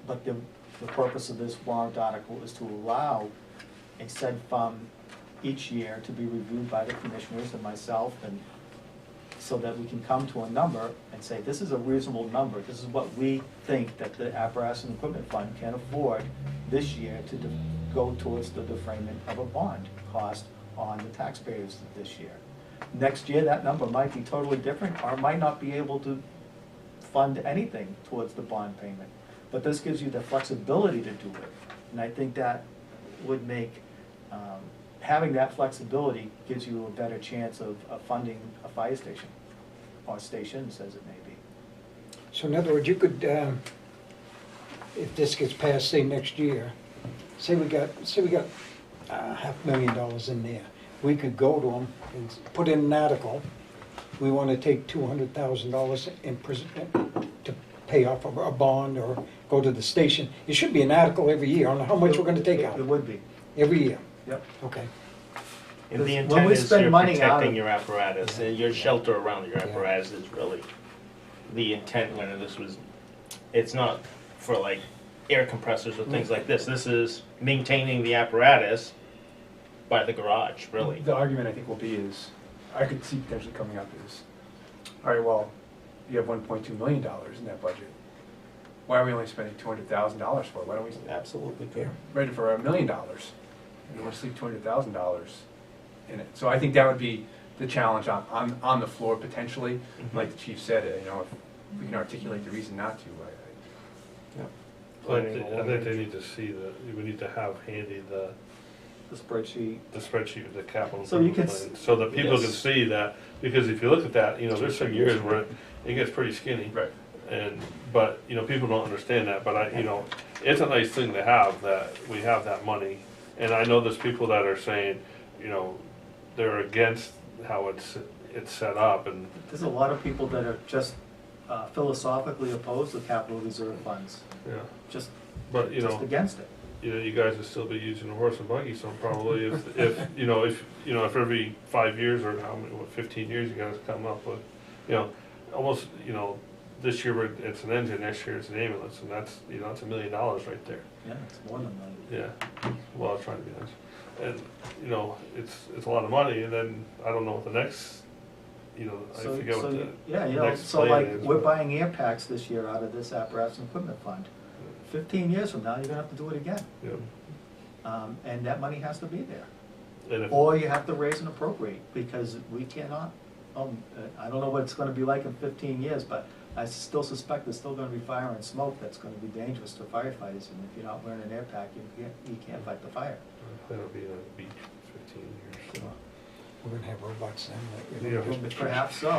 but the purpose of this warrant article is to allow a said fund each year to be reviewed by the commissioners and myself, and so that we can come to a number and say, this is a reasonable number, this is what we think that the apparatus and equipment fund can afford this year to go towards the defrayment of a bond cost on the taxpayers this year. Next year, that number might be totally different, or might not be able to fund anything towards the bond payment. But this gives you the flexibility to do it, and I think that would make, having that flexibility gives you a better chance of funding a fire station, or stations as it may be. So in other words, you could, if this gets passed, say, next year, say we got $500,000 in there, we could go to them and put in an article, we want to take $200,000 to pay off a bond or go to the station. It should be an article every year on how much we're going to take out, It would be, every year. yep. Okay. And the When intent we is spend you're money out protecting of- your apparatus, and your shelter around your Yeah. apparatus is really the intent when this was, it's not for like air compressors or things like this. This is maintaining the apparatus by the garage, really. The argument I think will be is, I could see potentially coming up is, all right, well, you have $1.2 million in that budget. Why are we only spending $200,000 for it? Why don't we Absolutely fair. ready for $1 million? And we'll just leave $200,000 in it. So I think that would be the challenge on the floor potentially. Like the chief said, if we can articulate the reason not to, I think they need to see we need to have handy the spreadsheet. spreadsheet of the capital So you improvement can plan, so that people can Yes. see that, because if you look at that, there's some years where it gets pretty skinny. right. But people don't understand that, but it's a nice thing to have, that we have that money. And I know there's people that are saying, they're against how it's set up, and, There's a lot of people that are just philosophically opposed to capital reserve funds, yeah. just But, against it. you guys would still be using a horse and buggy, so probably if every 5 years or 15 years you guys come up with, almost, this year it's an engine, next year it's an ambulance, and that's, that's $1 million right there. Yeah, it's more than that. Yeah, well, I was trying to be nice. And, it's a lot of money, and then I don't know what the next, I forget what the Yeah, next so plan like, is, we're but- buying air packs this year out of this apparatus and equipment fund. 15 years from now, you're gonna have to do it again. Yeah. And that money has to be there. And if, Or you have to raise and appropriate, because we cannot, I don't know what it's gonna be like in 15 years, but I still suspect there's still gonna be fire and smoke that's gonna be dangerous to firefighters, and if you're not wearing an air pack, you can't fight the fire. I plan on being on the beach for 15 years. So. We're gonna have robots then. Yeah. Perhaps so.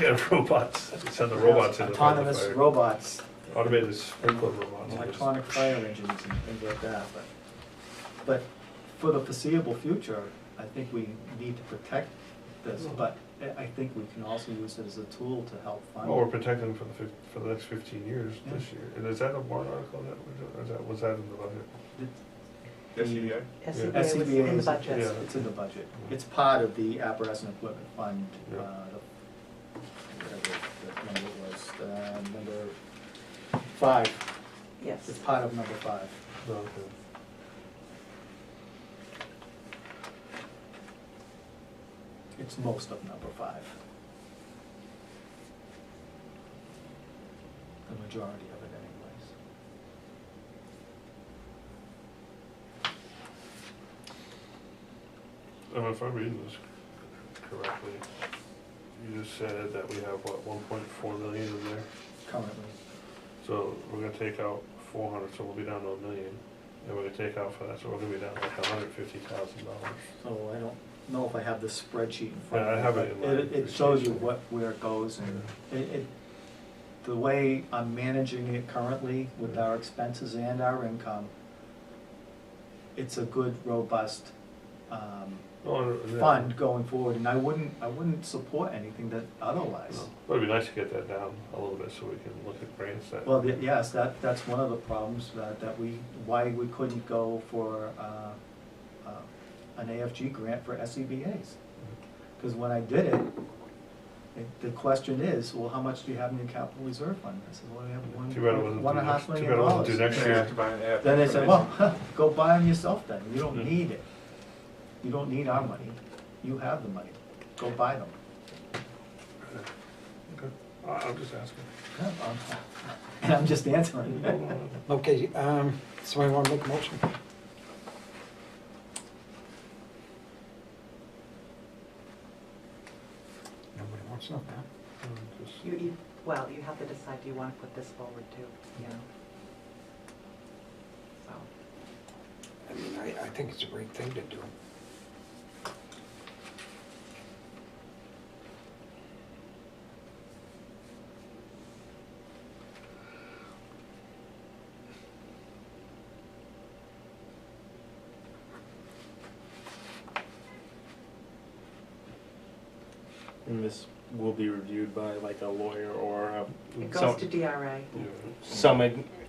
Yeah, robots. Send the robots in to fight the Autonomous fire. robots, Automated sprinkler robots. electronic fire engines and things like that, but for the foreseeable future, I think we need to protect this, but I think we can also use it as a tool to help fund. Well, we're protecting them for the next 15 years Yeah. this year. And is that a warrant article that we're doing, or is that, was that in the budget? SCBA? SCBA was SCBA in the is, budget. Yeah. it's in the budget. It's part of the apparatus and equipment fund, Yeah. whatever the number was, number 5. Yes. It's part of number 5. No, okay. It's most of number 5. The majority of it anyways. And if I'm reading this correctly, you just said that we have, what, 1.4 million in there? Currently. So we're gonna take out 400, so we'll be down to $1 million. And we're gonna take out for that, so we're gonna be down like $150,000. So I don't know if I have the spreadsheet in front Yeah, of me. I have it in but my It shows you appreciation. where it goes, and the way I'm managing it currently with our expenses and our income, it's a good, robust, Oh, yeah. fund going forward, and I wouldn't support anything that otherwise. No. But it'd be nice to get that down a little bit so we can look at grants that. Well, yes, that's one of the problems, why we couldn't go for, an AFG grant for SCBA's. Because when I did it, the question is, well, how much do you have in your capital reserve fund? I said, well, we have Too bad it wasn't one due and a half next- too million bad it wasn't dollars. due next year. Then they said, well, go buy them yourself then, you don't Yeah. need it. You don't need our money, you have the money, go buy them. Okay. I'm just asking. And I'm just answering. Okay, somebody wanna make a motion? Nobody wants to, huh? Well, you have to decide, do you want to put this forward too, you know? So, I mean, I think it's a great thing to do. And this will be reviewed by like a lawyer or it goes to DRA. some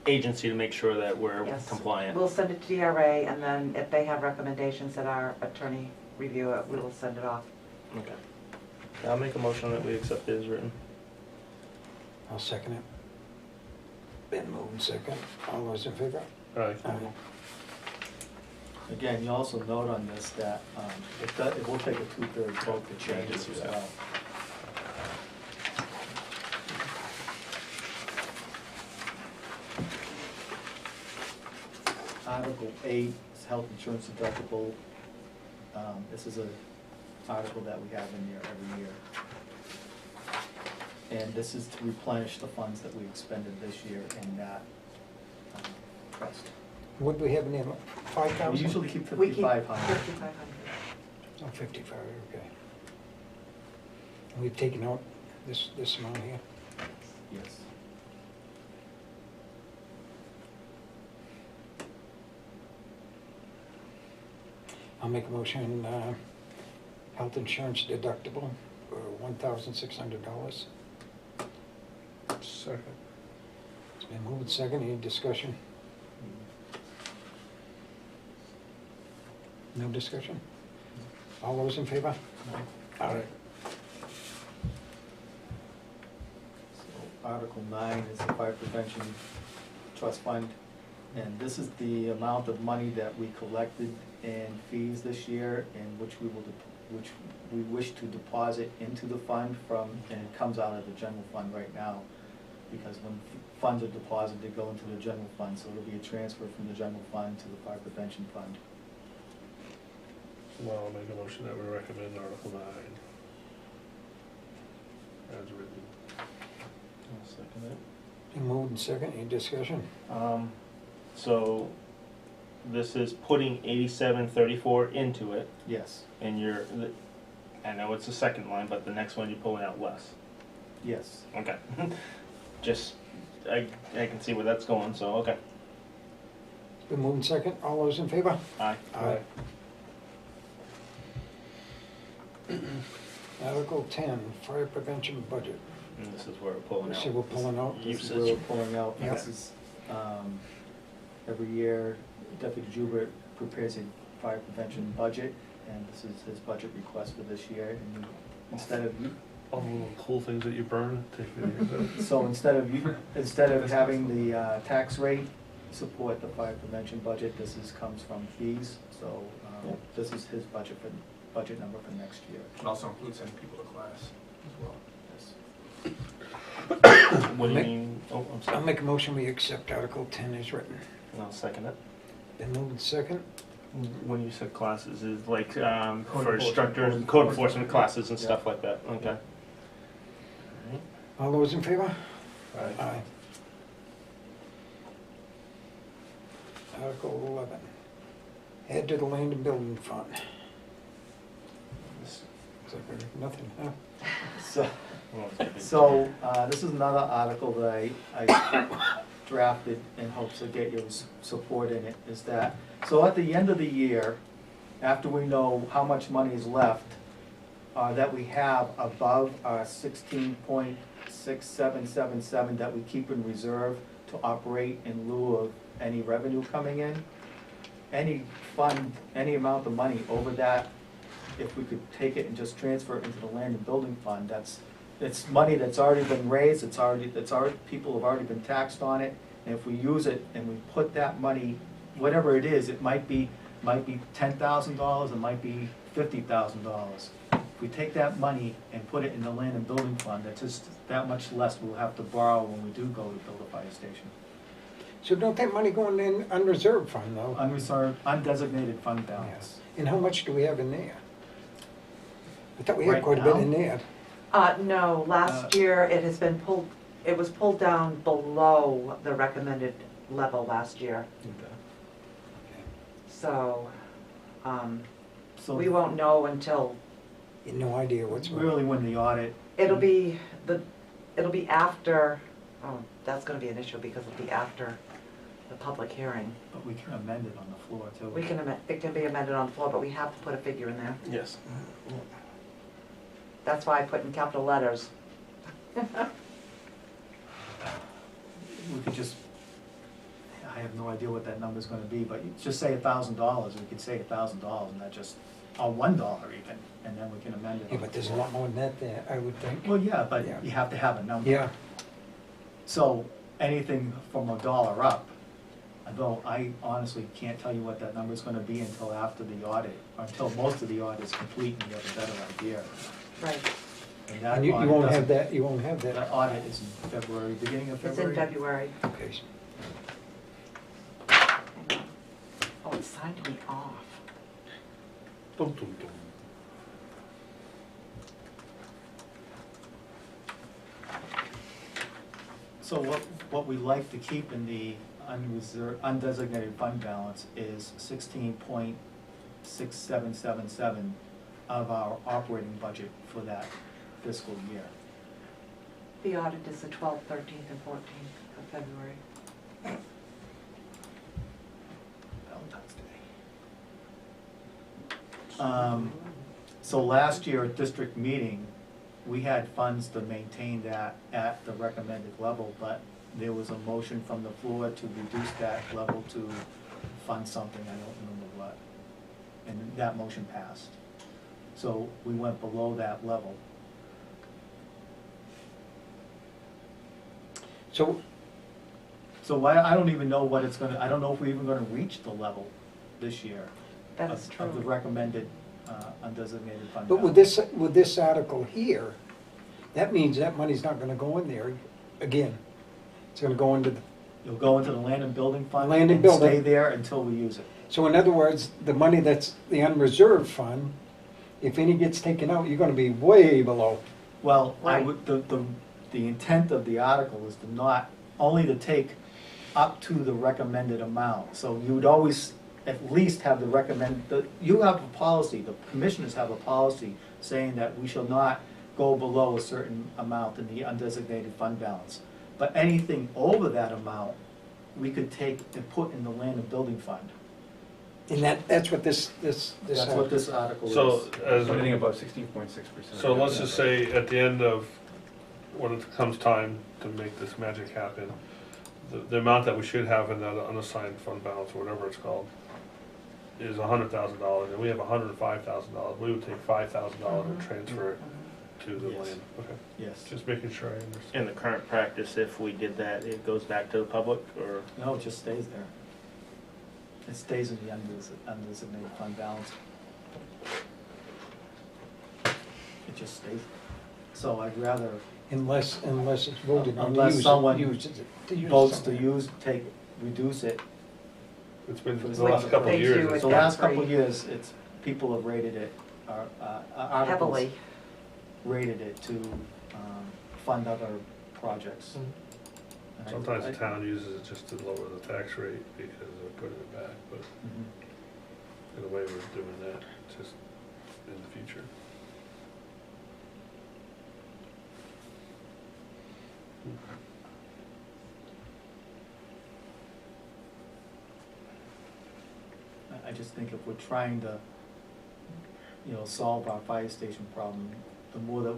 agency to make sure that we're Yes. compliant. We'll send it to DRA, and then if they have recommendations that our attorney review it, we will send it off. Okay. I'll make a motion that we accept it as written. I'll second it. Been moved second. All those in favor? Aye. Again, you also note on this that it will take a 2/3 vote to change it as well. Article 8 is health insurance deductible. This is an article that we have in here every year. And this is to replenish the funds that we expended this year in that trust. What do we have in there, 5,000? We usually keep We keep 5,500. 5,500. Oh, 55, okay. And we've taken out this amount here. Yes. I'll make a motion, health insurance deductible for $1,600. Second. It's been moved second, any discussion? No discussion? All those in favor? All right. So Article 9 is the Fire Prevention Trust Fund, and this is the amount of money that we collected in fees this year, and which we wish to deposit into the fund from, and it comes out of the general fund right now. because when funds are deposited, they go into the general fund, so it'll be a transfer from the general fund to the fire prevention fund. Well, I'll make a motion that we recommend Article 9 as written. I'll second it. Been moved and second, any discussion? So this is putting 8734 into it, Yes, and I know it's the second line, but the next one you're pulling out less. yes. Okay. Just, I can see where that's going, so, okay. Been moved and second, all those in favor? Aye. Aye. Article 10, fire prevention budget. And this is where we're pulling out. See, we're pulling out. This is Usage. where we're pulling out, Yeah. this is, every year Deputy Joubert prepares a fire prevention budget, and this is his budget request for this year, and instead of, All the little cool things that you burn, take it. so instead of having the tax rate support the fire prevention budget, comes from fees, so, this is his budget number for next year. It also includes sending people to class as well. What do you Make- mean? Oh, I'm I'll sorry. make a motion, we accept Article 10 as written. And I'll second it. Been moved and second, When you said classes, is like, for enforcement. instructors, code enforcement classes and stuff like that, okay. Alright. all those in favor? Aye. Aye. Article 11, add to the land and building fund. This- Looks like we're nothing, huh? So, well, it's gonna be- So, this is another article that I drafted in hopes of get your support in it, is that, so at the end of the year, after we know how much money is left, that we have above our 16.6777 that we keep in reserve to operate in lieu of any revenue coming in, any fund, any amount of money over that, if we could take it and just transfer it into the land and building fund, it's money that's already been raised, people have already been taxed on it, and if we use it and we put that money, whatever it is, it might be $10,000, it might be $50,000. If we take that money and put it in the land and building fund, that's just that much less we'll have to borrow when we do go to build a fire station. So don't that money go in unreserved fund though? Unreserved, undesignated fund balance. And how much do we have in there? I thought we had Right quite a bit now? in there. No, last year it has been pulled, it was pulled down below the recommended level last year. So, So we won't know until, No idea what's. really when the audit, it'll be after, oh, that's gonna be an issue because it'll be after the public hearing. but we can amend it on the floor too. It can be amended on the floor, but we have to put a figure in there. Yes. That's why I put in capital letters. We could just, I have no idea what that number's gonna be, but you just say $1,000, we could say $1,000 and that just, or $1 even, and then we can amend it. Yeah, but there's a lot more than that there, I would think. Well, yeah, but Yeah. you have to have a number. Yeah, So anything from $1 up, although I honestly can't tell you what that number's gonna be until after the audit, or until most of the audit is complete and you have a better idea. Right, And that and you audit won't doesn't- have that, you won't have That that. audit is in February, beginning of it's February? in February. Okay. Hang on. Oh, it signed me off. Dum, dum, dum. So what we like to keep in the undesignated fund balance is 16.6777 of our operating budget for that fiscal year. The audit is the 12th, 13th, and 14th of February. Valentine's Day. So last year at district meeting, we had funds to maintain that at the recommended level, but there was a motion from the floor to reduce that level to fund something, I don't remember what. And that motion passed. So we went below that level. So, So I don't even know what it's gonna, I don't know if we're even gonna reach the level this year. That is Of the true. recommended undesignated fund but balance. with this article here, that means that money's not gonna go in there again. It's gonna go into the, You'll go into the land and building fund. Land and building. Stay there until we use it. so in other words, the money that's the unreserved fund, if any gets taken out, you're gonna be way below. Well, I Right. would, the intent of the article is to not, only to take up to the recommended amount. So you would always at least have you have a policy, the commissioners have a policy saying that we shall not go below a certain amount in the undesignated fund balance. But anything over that amount, we could take and put in the land and building fund. And that's what this. That's what this article is. So, as, Anything above 16.6%. so let's just say at the end of, when it comes time to make this magic happen, the amount that we should have in that unassigned fund balance, or whatever it's called, is $100,000, and we have $105,000. We would take $5,000 and transfer it to the Yes. land. Okay, Yes. just making sure I understand. In the current practice, if we did that, it goes back to the public, or? No, it just stays there. It stays in the undesignated fund balance. It just stays there. So I'd rather Unless it's voted on to Unless use it, someone use it, to use votes to something. reduce it. It's been For the last the- couple of They years. do it's it The been- that last couple of Agree. years, people have rated it, articles Heavily. rated it to fund other projects. And I- Sometimes I- the town uses it just to lower the tax rate because they're putting it back, but Mhm. in a way we're doing that just in the future. I just think if we're trying to, solve our fire station problem, the more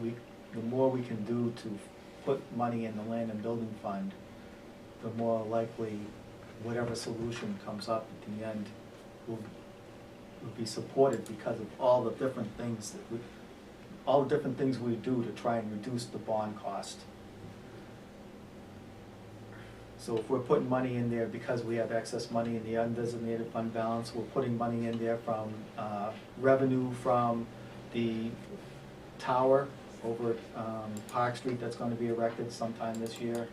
we can do to put money in the land and building fund, the more likely whatever solution comes up at the end will be supported because of all the different things we do to try and reduce the bond cost. So if we're putting money in there because we have excess money in the undesignated fund balance, we're putting money in there from revenue from the tower over at Park Street that's gonna be erected sometime this year.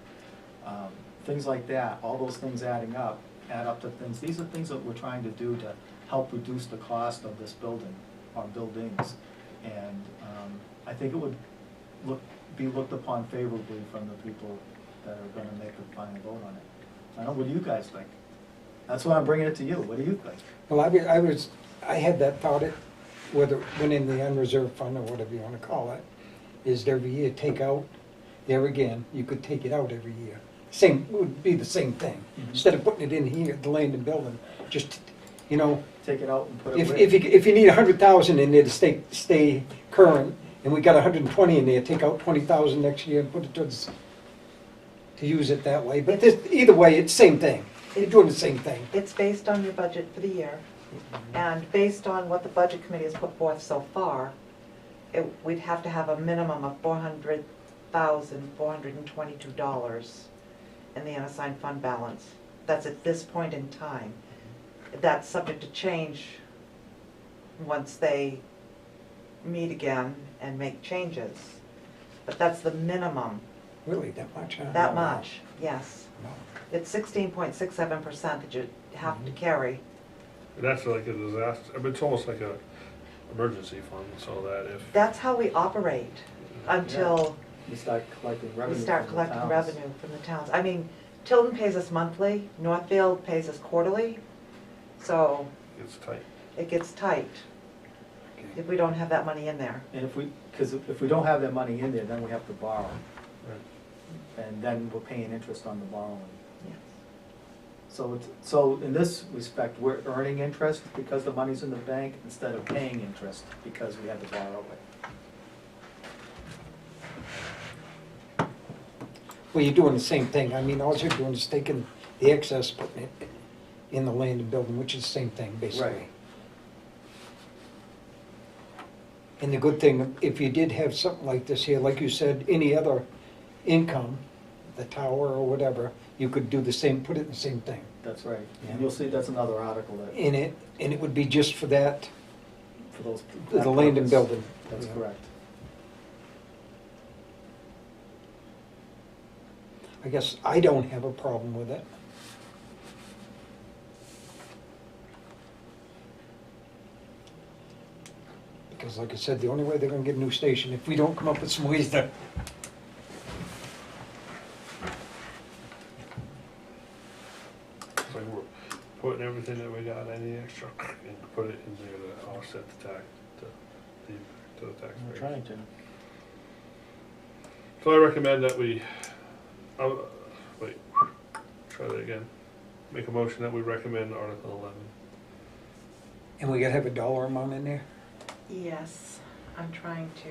Things like that, all those things add up to things. These are things that we're trying to do to help reduce the cost of this building, or buildings. And I think it would be looked upon favorably from the people that are gonna make the final vote on it. I don't know, what do you guys think? That's why I'm bringing it to you, what do you think? Well, I had that thought, whether it went in the unreserved fund or whatever you wanna call it, is every year take out, there again, you could take it out every year. It would be the same thing. Mhm. Instead of putting it in here, the land and building, just, Take it out and put it if, where? if you need 100,000 in there to stay current, and we got 120 in there, take out 20,000 next year and put it towards, to use it that way. But either way, it's same thing. You're doing the same thing. It's based on your budget for the year, and based on what the budget committee has put forth so far, we'd have to have a minimum of $400,422 in the unassigned fund balance. That's at this point in time. That's subject to change once they meet again and make changes. But that's the minimum, Really, that much, huh? that much, yes. No. It's 16.67% that you have to carry. And that's like a disaster, I mean, it's almost like a emergency fund, so that if. That's how we operate until We start collecting we revenue start from the collecting towns. revenue from the towns. I mean, Tilden pays us monthly, Northfield pays us quarterly, so It's tight. it gets tight Okay. if we don't have that money in there. And because if we don't have that money in there, then we have to borrow, Right. and then we're paying interest on the borrowing. Yes. So in this respect, we're earning interest because the money's in the bank instead of paying interest because we had to borrow it. Well, you're doing the same thing. I mean, all you're doing is taking the excess, putting it in the land and building, which is the same thing, basically. Right. And the good thing, if you did have something like this here, like you said, any other income, the tower or whatever, you could do the same, put it in the same thing. That's right. Yeah. And you'll see that's another article that, And it would be just for that, for those. the land and building. That's Yeah. correct. I guess I don't have a problem with it. Because like I said, the only way they're gonna get a new station, if we don't come up with some ways to, It's like we're putting everything that we got, any extra, and put it in there to offset the tax, the impact to the We're taxpayers. trying to. So I recommend that we, wait, try that again. Make a motion that we recommend Article 11. and we gotta have a dollar amount in there. Yes, I'm trying to,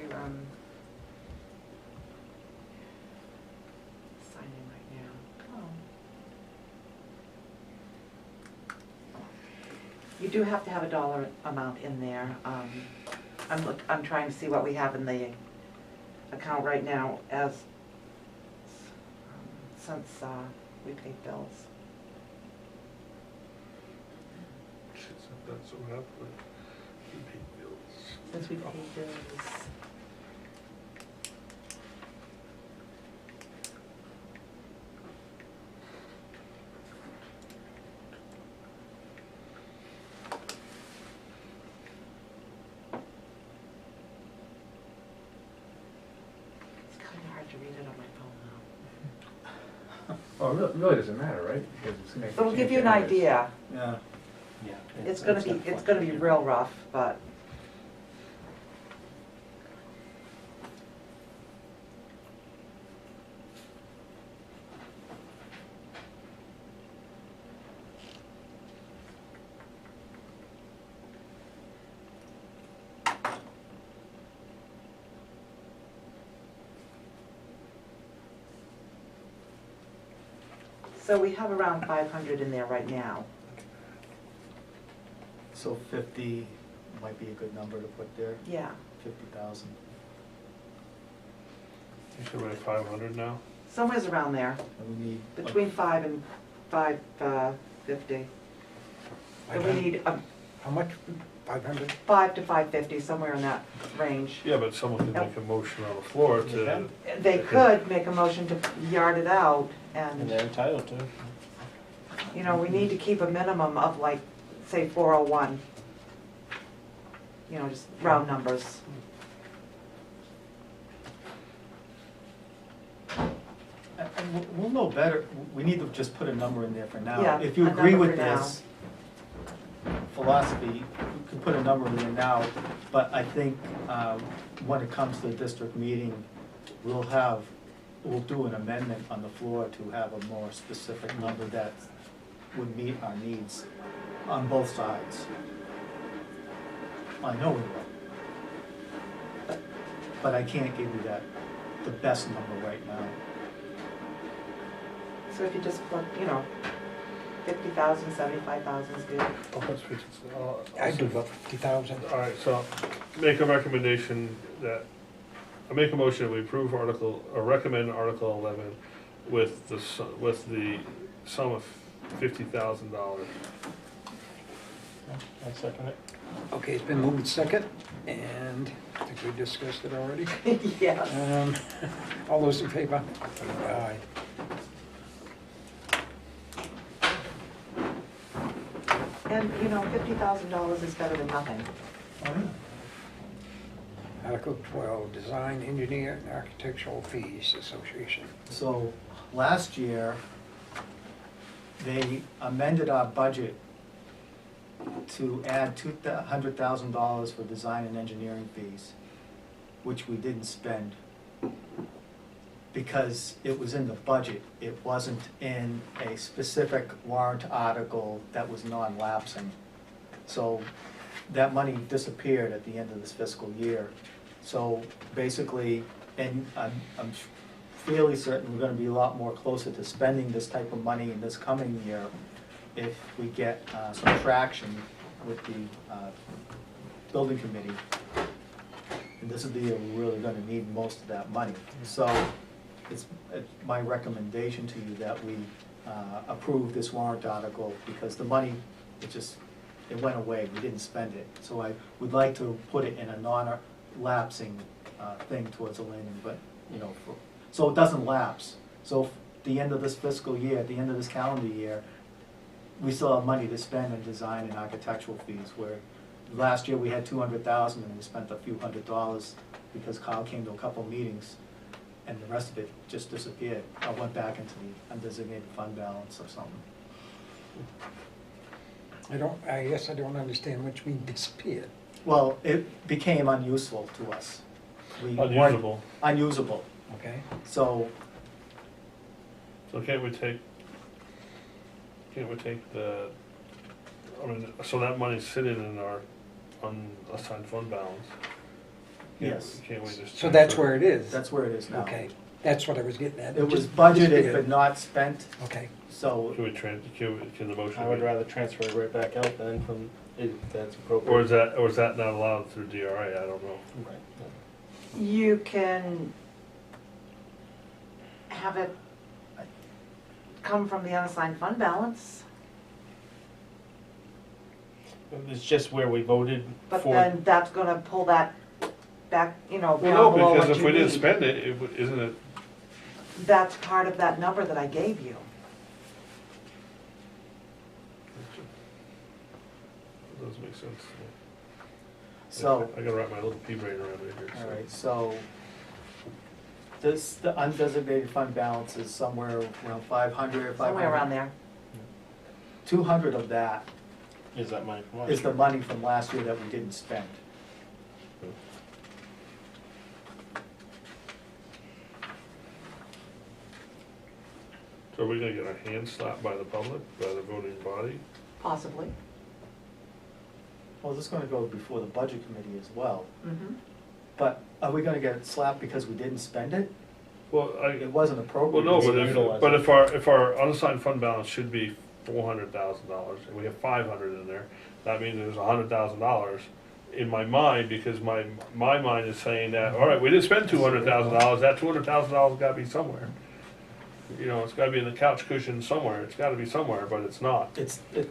sign in right now. Oh. You do have to have a dollar amount in there. I'm trying to see what we have in the account right now as, since, we paid bills. Shit, that's what happened. We paid bills. Since we paid bills. It's kind of hard to read it on my phone now. Oh, it really doesn't matter, right? Because it's gonna It'll give change you an anyways. idea. Yeah. Yeah. It's gonna be real rough, but. So we have around 500 in there right now. So 50 might be a good number to put there, Yeah, 50,000. You said we're at 500 now? somewhere's around there, And we need. like, between 5 and 550. And we need How much? 500? 5 to 550, somewhere in that range. Yeah, but someone can make a motion on the floor to, They could make a motion to yard it out, And and, they're entitled to. you know, we need to keep a minimum of like, say, 401. You know, just round numbers. And we'll know better, we need to just put a number in there for now. Yeah, If you a agree number with for now. this philosophy, you can put a number in there now, but I think when it comes to the district meeting, we'll do an amendment on the floor to have a more specific number that would meet our needs on both sides. I know we will. But I can't give you the best number right now. So if you just put, you know, 50,000, 75,000 is good. oh, let's fix it. I'd do about 50,000. All right, so make a recommendation that, I make a motion that we approve recommend Article 11 with the sum of $50,000. I second it. Okay, it's been moved second, and I think we discussed it already. Yes. All those in favor? Aye. And, you know, $50,000 is better than nothing. Article 12, Design, Engineer, and Architectural Fees Association. So last year, they amended our budget to add $200,000 for design and engineering fees, which we didn't spend because it was in the budget. It wasn't in a specific warrant article that was non-lapsing. So that money disappeared at the end of this fiscal year. So basically, and I'm fairly certain we're gonna be a lot more closer to spending this type of money in this coming year if we get some traction with the building committee. And this is the year we're really gonna need most of that money. So it's my recommendation to you that we approve this warrant article because the money, it went away, we didn't spend it. So I would like to put it in a non-lapsing thing towards the landing, but, you know, so it doesn't lapse. So the end of this fiscal year, at the end of this calendar year, we still have money to spend in design and architectural fees, where last year we had 200,000 and we spent a few $100s because Kyle came to a couple meetings and the rest of it just disappeared. I went back into the undesignated fund balance or something. I guess I don't understand what you mean disappeared. Well, it became unuseful to us. We weren't- Unusable. Unusable. Okay. So, So can't we take the, I mean, so that money's sitting in our unassigned fund balance? yes, Can't we just? So that's transfer where it is? that's where it is now. Okay, that's what I was getting at. It was Just budgeted disappeared. but not spent, Okay, so Can the motion I would be? rather transfer it right back out then from, if that's appropriate. Or is that not allowed through DRA? I don't know. Right. You can have it come from the unassigned fund balance, It's just where we voted but for. then that's gonna pull that back, you know, Well, down no, below what because if you we didn't need. spend it, isn't it? That's part of that number that I gave you. It doesn't make sense. so, I gotta wrap my little pea brain around it here. all right, so the undesignated fund balance is somewhere around 500, Somewhere around there. 200 of that Is that money from last is the year? money from last year that we didn't spend. So are we gonna get our hands slapped by the public, by the voting body? Possibly. Well, this is gonna go before the budget committee as well, Mm-hmm. but are we gonna get slapped because we didn't spend it? Well, It wasn't well, appropriate. no, Utilize but it. if our unassigned fund balance should be $400,000, and we have 500 in there, that means there's $100,000 in my mind, because my mind is saying that, all right, we didn't spend $200,000, that $200,000 gotta be somewhere. You know, it's gotta be in the couch cushion somewhere, it's gotta be somewhere, but it's not.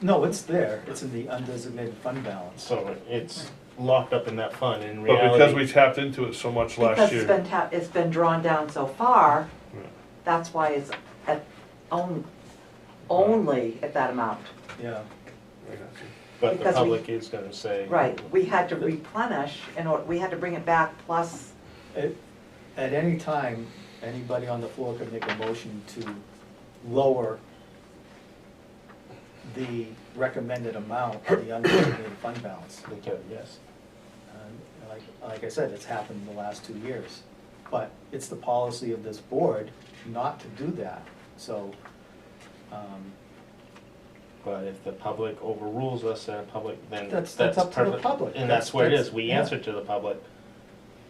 No, it's there, it's in the undesignated fund balance. So it's locked up in that fund in But because we reality. tapped into it so much last Because year. it's been drawn down so far, Yeah. that's why it's at only at that amount. Yeah, I got you. But the because we- public is gonna say. Right, we had to replenish, we had to bring it back plus, at any time, anybody on the floor could make a motion to lower the recommended amount of the undesignated fund balance. They could, yes. And like I said, it's happened in the last 2 years. But it's the policy of this board not to do that, so, But if the public overrules us, then then That's that's up to the perfect. public. And that's where it is, That's- we yeah. answer to the public.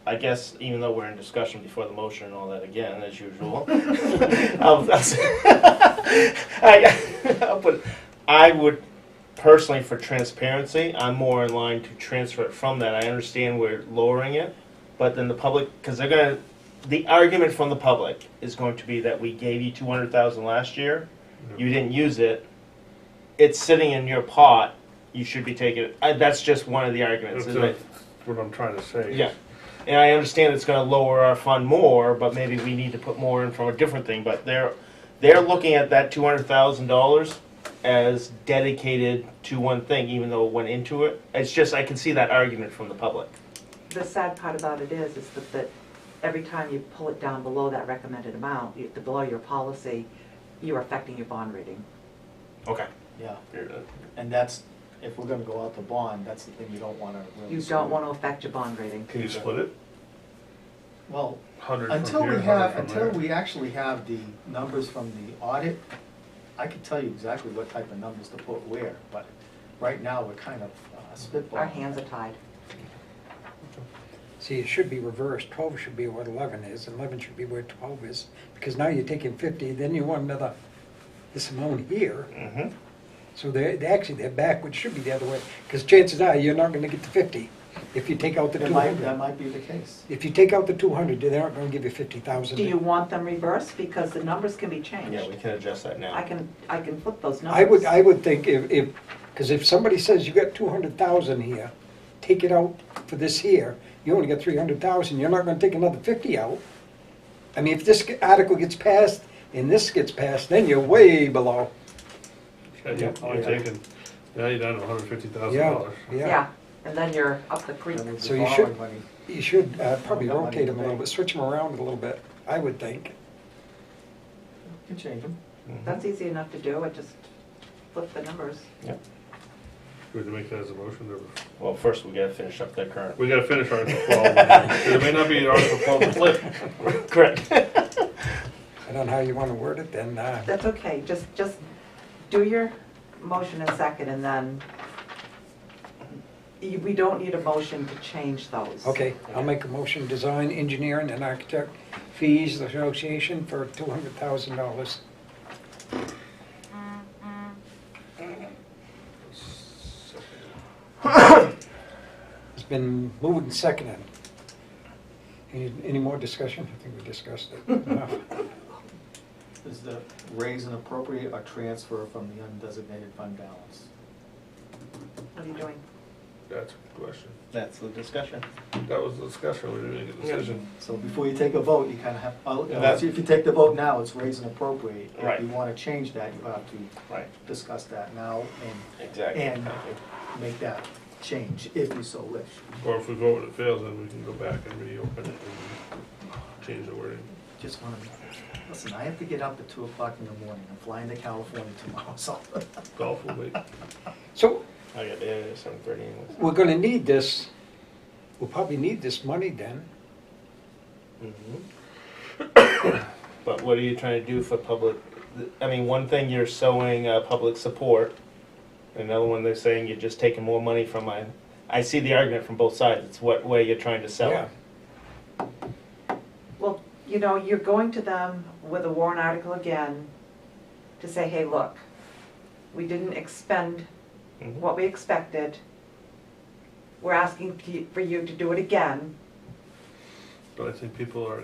I guess, even though we're in discussion before the motion and all that again, as usual. But I would, personally, for transparency, I'm more in line to transfer it from that. I understand we're lowering it, but then the public, because they're gonna, the argument from the public is going to be that we gave you 200,000 last year, you didn't use it, it's sitting in your pot, you should be taking it. That's just one of the arguments, That's isn't it? what I'm trying to say. Yeah, and I understand it's gonna lower our fund more, but maybe we need to put more in from a different thing, but they're looking at that $200,000 as dedicated to one thing, even though it went into it. It's just, I can see that argument from the public. the sad part about it is that every time you pull it down below that recommended amount, below your policy, you're affecting your bond rating. Okay. yeah. And that's, if we're gonna go out to bond, that's the thing you don't wanna really. You don't want to affect your bond rating. Can you split it? Well, 100 until from we here, have, 100 from until there. we actually have the numbers from the audit, I can tell you exactly what type of numbers to put where, but right now, we're kind of spitballing. Our hands are tied. see, it should be reversed, 12 should be what 11 is, and 11 should be where 12 is, because now you're taking 50, then you want another, this amount here, Mm-hmm. so they're backwards, should be the other way, because chances are, you're not gonna get the 50 if you take out the That 200. might be the case. If you take out the 200, they're not gonna give you 50,000. Do you want them reversed? Because the numbers can be changed. Yeah, we can adjust that now. I can flip those numbers. I would think because if somebody says you got 200,000 here, take it out for this here, you only got 300,000, you're not gonna take another 50 out. I mean, if this article gets passed, and this gets passed, then you're way below. You're taking, now you're down to $150,000. Yeah, and then you're up the creek. Then we'd be So you borrowing should- money. You should probably got money rotate them a to little pay. bit, switch them around a little bit, I would think. You can change them. That's easy enough to do, I just flip the numbers. We have to make that as a motion, or? Well, first we gotta finish up the current. We gotta finish Article 12. There may not be Article 12 to flip. Correct. I don't know how you want to word it then. That's okay, just do your motion and second, and then we don't need a motion to change those. Okay, I'll make a motion, design, engineering, and architect fees association for $200,000. It's been moved and seconded. Any more discussion? I think we discussed it enough. Is the raise and appropriate or transfer from the undesignated fund balance? What are you doing? That's a good question. That's the discussion. That was the discussion, we didn't make a decision. So before you take a vote, you kind of have, That's- if you take the vote now, it's raise and appropriate. Right. If you want to change that, you have to Right. discuss that now Exactly. and make that change if you so wish. Or if we vote and it fails, then we can go back and reopen it and change the wording. Just want to, listen, I have to get up at 2 o'clock in the morning. I'm flying to California tomorrow, so. Golf will wait. So I got 7:30 anyways. we're gonna need this, we'll probably need this money then. But what are you trying to do for public, I mean, one thing you're showing public support, another one they're saying you're just taking more money from I see the argument from both sides, it's what way you're trying to sell Yeah. it. Well, you know, you're going to them with a warrant article again to say, hey, look, we didn't expend Mhm. what we expected. We're asking for you to do it again, But I think people are,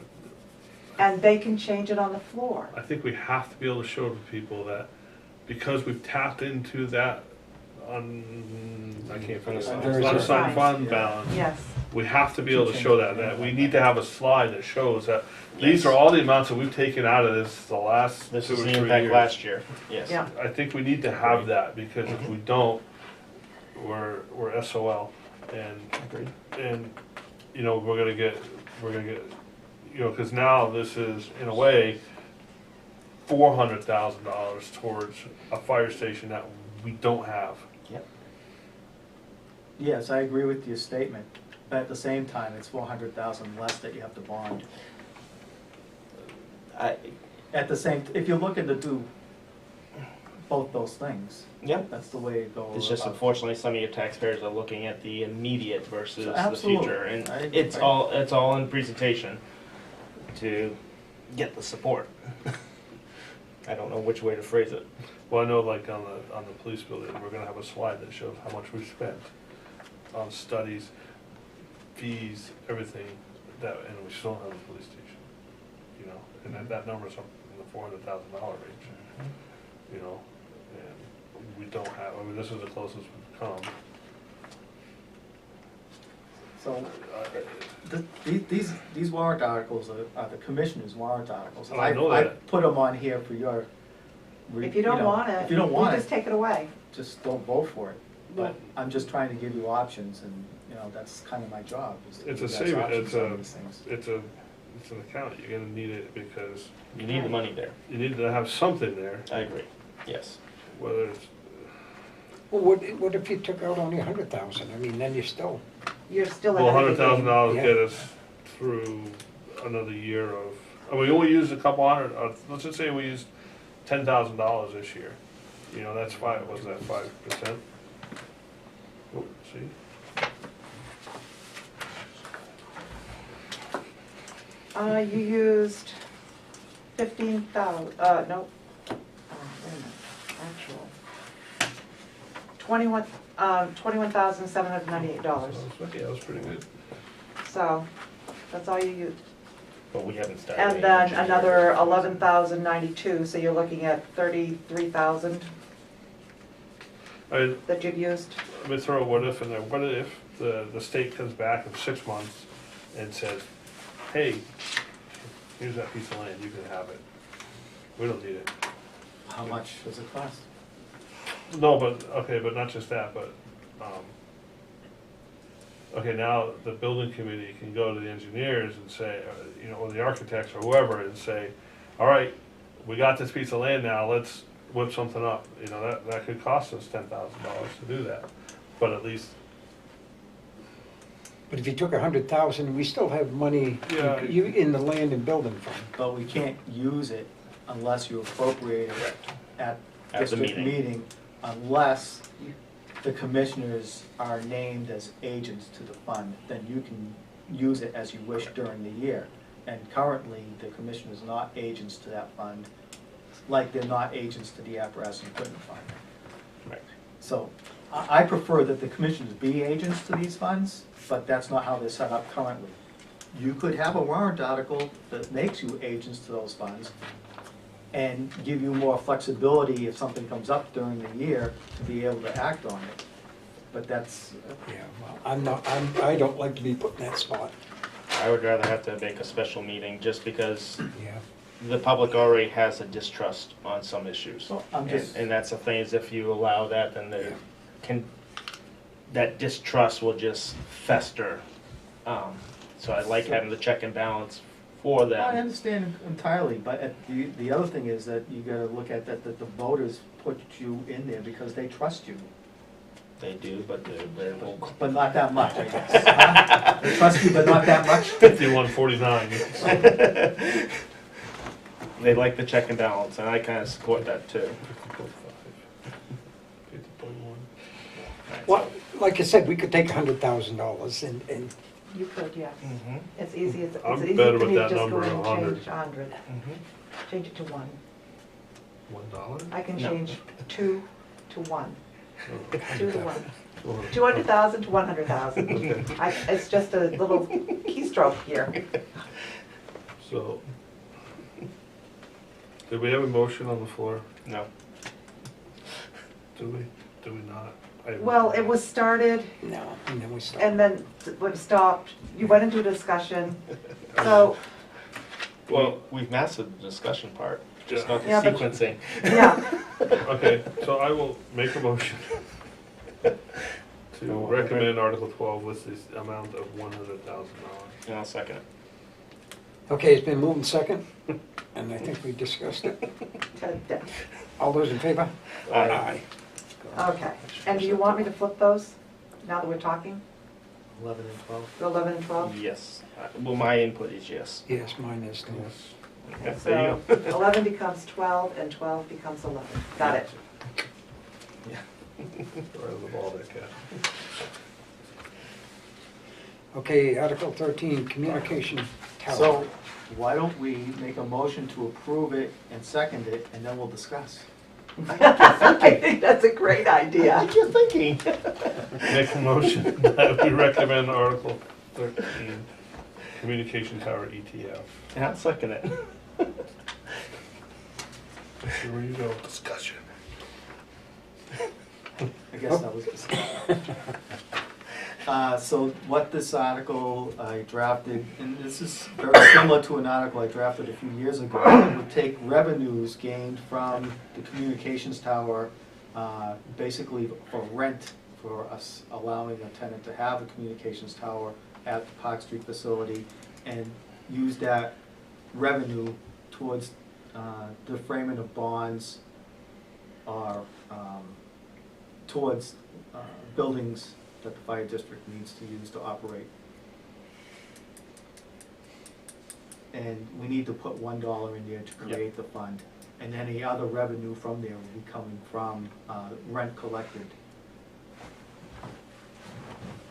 and they can change it on the floor. I think we have to be able to show to people that because we've tapped into that I can't finish it. Very Unassigned sorry. fund balance. Yes, We have to be able to show that we need to have a slide that shows that these are all the amounts that we've taken out of this the last 2 or This is 3 the years. impact last year, yes. yeah. I think we need to have that, because if we don't, we're SOL, and, Agreed. and, you know, we're gonna get, you know, cause now this is, in a way, $400,000 towards a fire station that we don't have. Yes, I agree with your statement, but at the same time, it's 400,000 less that you have to bond. At the same, if you're looking to do both those things, Yeah. that's the way it goes. It's just unfortunately, some of your taxpayers are looking at the immediate versus the Absolutely. future. And I- it's all in presentation to get the support. I don't know which way to phrase it. Well, I know, like, on the police building, we're gonna have a slide that shows how much we've spent on studies, fees, everything, and we still don't have a police station, you know, and that number's up in the $400,000 range, you know, and we don't have, I mean, this is the closest we've come. So, these warrant articles are the commissioner's warrant articles. Oh, I know I that. put them on here for your. If you don't want it, If you don't want just it, take it away. just don't vote for it. No. But I'm just trying to give you options, and, you know, that's kind of my job, is to It's give a you guys saving, options on these things. it's an account, you're gonna need it because You need the money there. you need to have something there, I agree, yes. whether it's, Well, what if you took out only 100,000? I mean, then you're still, You're still well, ahead of the game. $100,000 Yeah. get us through another year of, I mean, we only used a couple hundred, let's just say we used $10,000 this year. You know, that's was that 5%? Oh, see? You used 15,000, no, wait a minute, actual. $21,798. Yeah, that was pretty good. So, that's all you used. But we haven't started. And any then engineering. another 11,092, so you're looking at 33,000 I that you've used. Let me throw a what if in there. What if the state comes back in 6 months and says, hey, here's that piece of land, you can have it. We don't need it. How much does it cost? No, but, okay, but not just that, but, okay, now the building committee can go to the engineers and say, or the architects or whoever, and say, all right, we got this piece of land now, let's whip something up. That could cost us $10,000 to do that, but at least, But if you took 100,000, we still have money Yeah. in the land and building fund. But we can't use it unless you appropriate it at At the district meeting. meeting, unless the commissioners are named as agents to the fund, then you can use it as you wish during the year. And currently, the commissioners are not agents to that fund, like they're not agents to the apparatus and equipment fund. Right. So I prefer that the commissioners be agents to these funds, but that's not how they're set up currently. You could have a warrant article that makes you agents to those funds and give you more flexibility if something comes up during the year to be able to act on it. But that's, Yeah, well, I don't like to be put in that spot. I would rather have to make a special meeting just because Yeah. the public already has a distrust on some issues. Well, I'm just- And that's the thing, is if you allow that, then that distrust will just fester. So I like having the check and balance for I them. understand entirely, but the other thing is that you gotta look at that the voters put you in there because they trust you. They do, but they're vocal. But not that much, I guess. Huh? They trust you, but not that much? 5149. They like the check and balance, and I kinda support that too. 50.1. Well, like I said, we could take $100,000 and You could, yes. Mm-hmm. It's easy, it's I'm easy better for with me to that just go number, in and 100. change 100. Change it to 1. $1? I can No. change 2 to 1. Oh, 2 to 1. 200. 200,000 to 100,000. Okay. It's just a little keystroke here. So, did we have a motion on the floor? No. Do we? Do we not? Well, it was started no, and then we stop. and then it stopped. You went into discussion. So, Well, We've mastered the discussion part, just Yeah. not the Yeah, but- sequencing. yeah, okay, so I will make a motion to recommend Article 12 with this amount of $100,000. And I'll second it. Okay, it's been moved and second, and I think we discussed it. Ted, All those in favor? Aye. okay. And do you want me to flip those now that we're talking? 11 and 12. The 11 and 12? Yes. Well, my input is yes. Yes, mine is too. Okay, there you So 11 becomes 12 and 12 becomes 11. Got it. Right on the ball there, Cat. Okay, Article 13, communication tower. So why don't we make a motion to approve it and second it, and then we'll discuss? I think that's a great idea. What you thinking? Make a motion that we recommend Article 13, Communication Tower ETF. And I'll second it. Here you go. Discussion. I guess that was discussed. So what this article I drafted, and this is very similar to an article I drafted a few years ago, it would take revenues gained from the communications tower, basically for rent, for us allowing a tenant to have a communications tower at the Park Street facility, and use that revenue towards defrayment of bonds or towards buildings that the fire district needs to use to operate. And we need to put $1 in there to create the fund. And any other revenue from there will be coming from rent collected.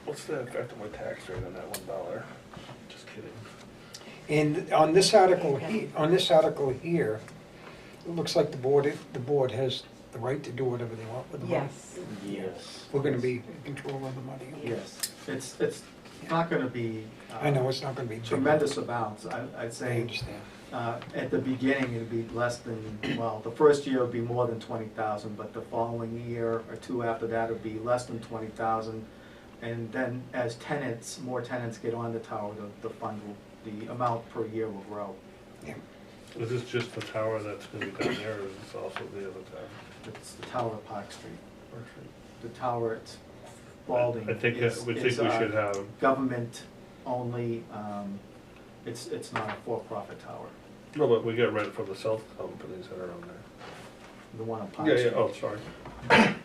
What's the effect of my tax rate on that $1? Just kidding. And on this article, here, it looks like the board has the right to do whatever they want with the money. Yes. Yes. We're gonna be in control of the money. Yes. It's not gonna be I know, it's not gonna be big. tremendous amounts. I'd I say understand. at the beginning, it'd be less than, well, the first year would be more than 20,000, but the following year or two after that would be less than 20,000. And then as more tenants get on the tower, the fund will, the amount per year will grow. Yeah. Is this just the tower that's gonna be down there, or is this also the other tower? It's the tower at Park Street. The tower at Spalding I think is, that, we think we should have, government only, it's not a for-profit tower, no, but we get rent from the cell companies that are on there. the one on Park Yeah, Street. yeah, oh, sorry.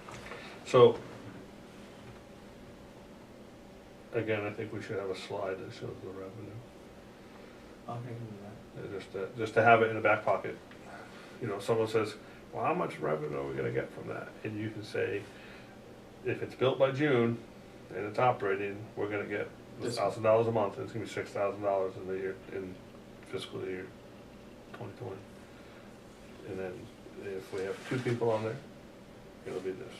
So, again, I think we should have a slide that shows the revenue. Okay, I can do that. Just to have it in the back pocket. You know, someone says, well, how much revenue are we gonna get from that? And you can say, if it's built by June and it's operating, we're gonna get This- $1,000 a month, and it's gonna be $6,000 in the year, in fiscal year 2020. And then if we have 2 people on there, it'll be this.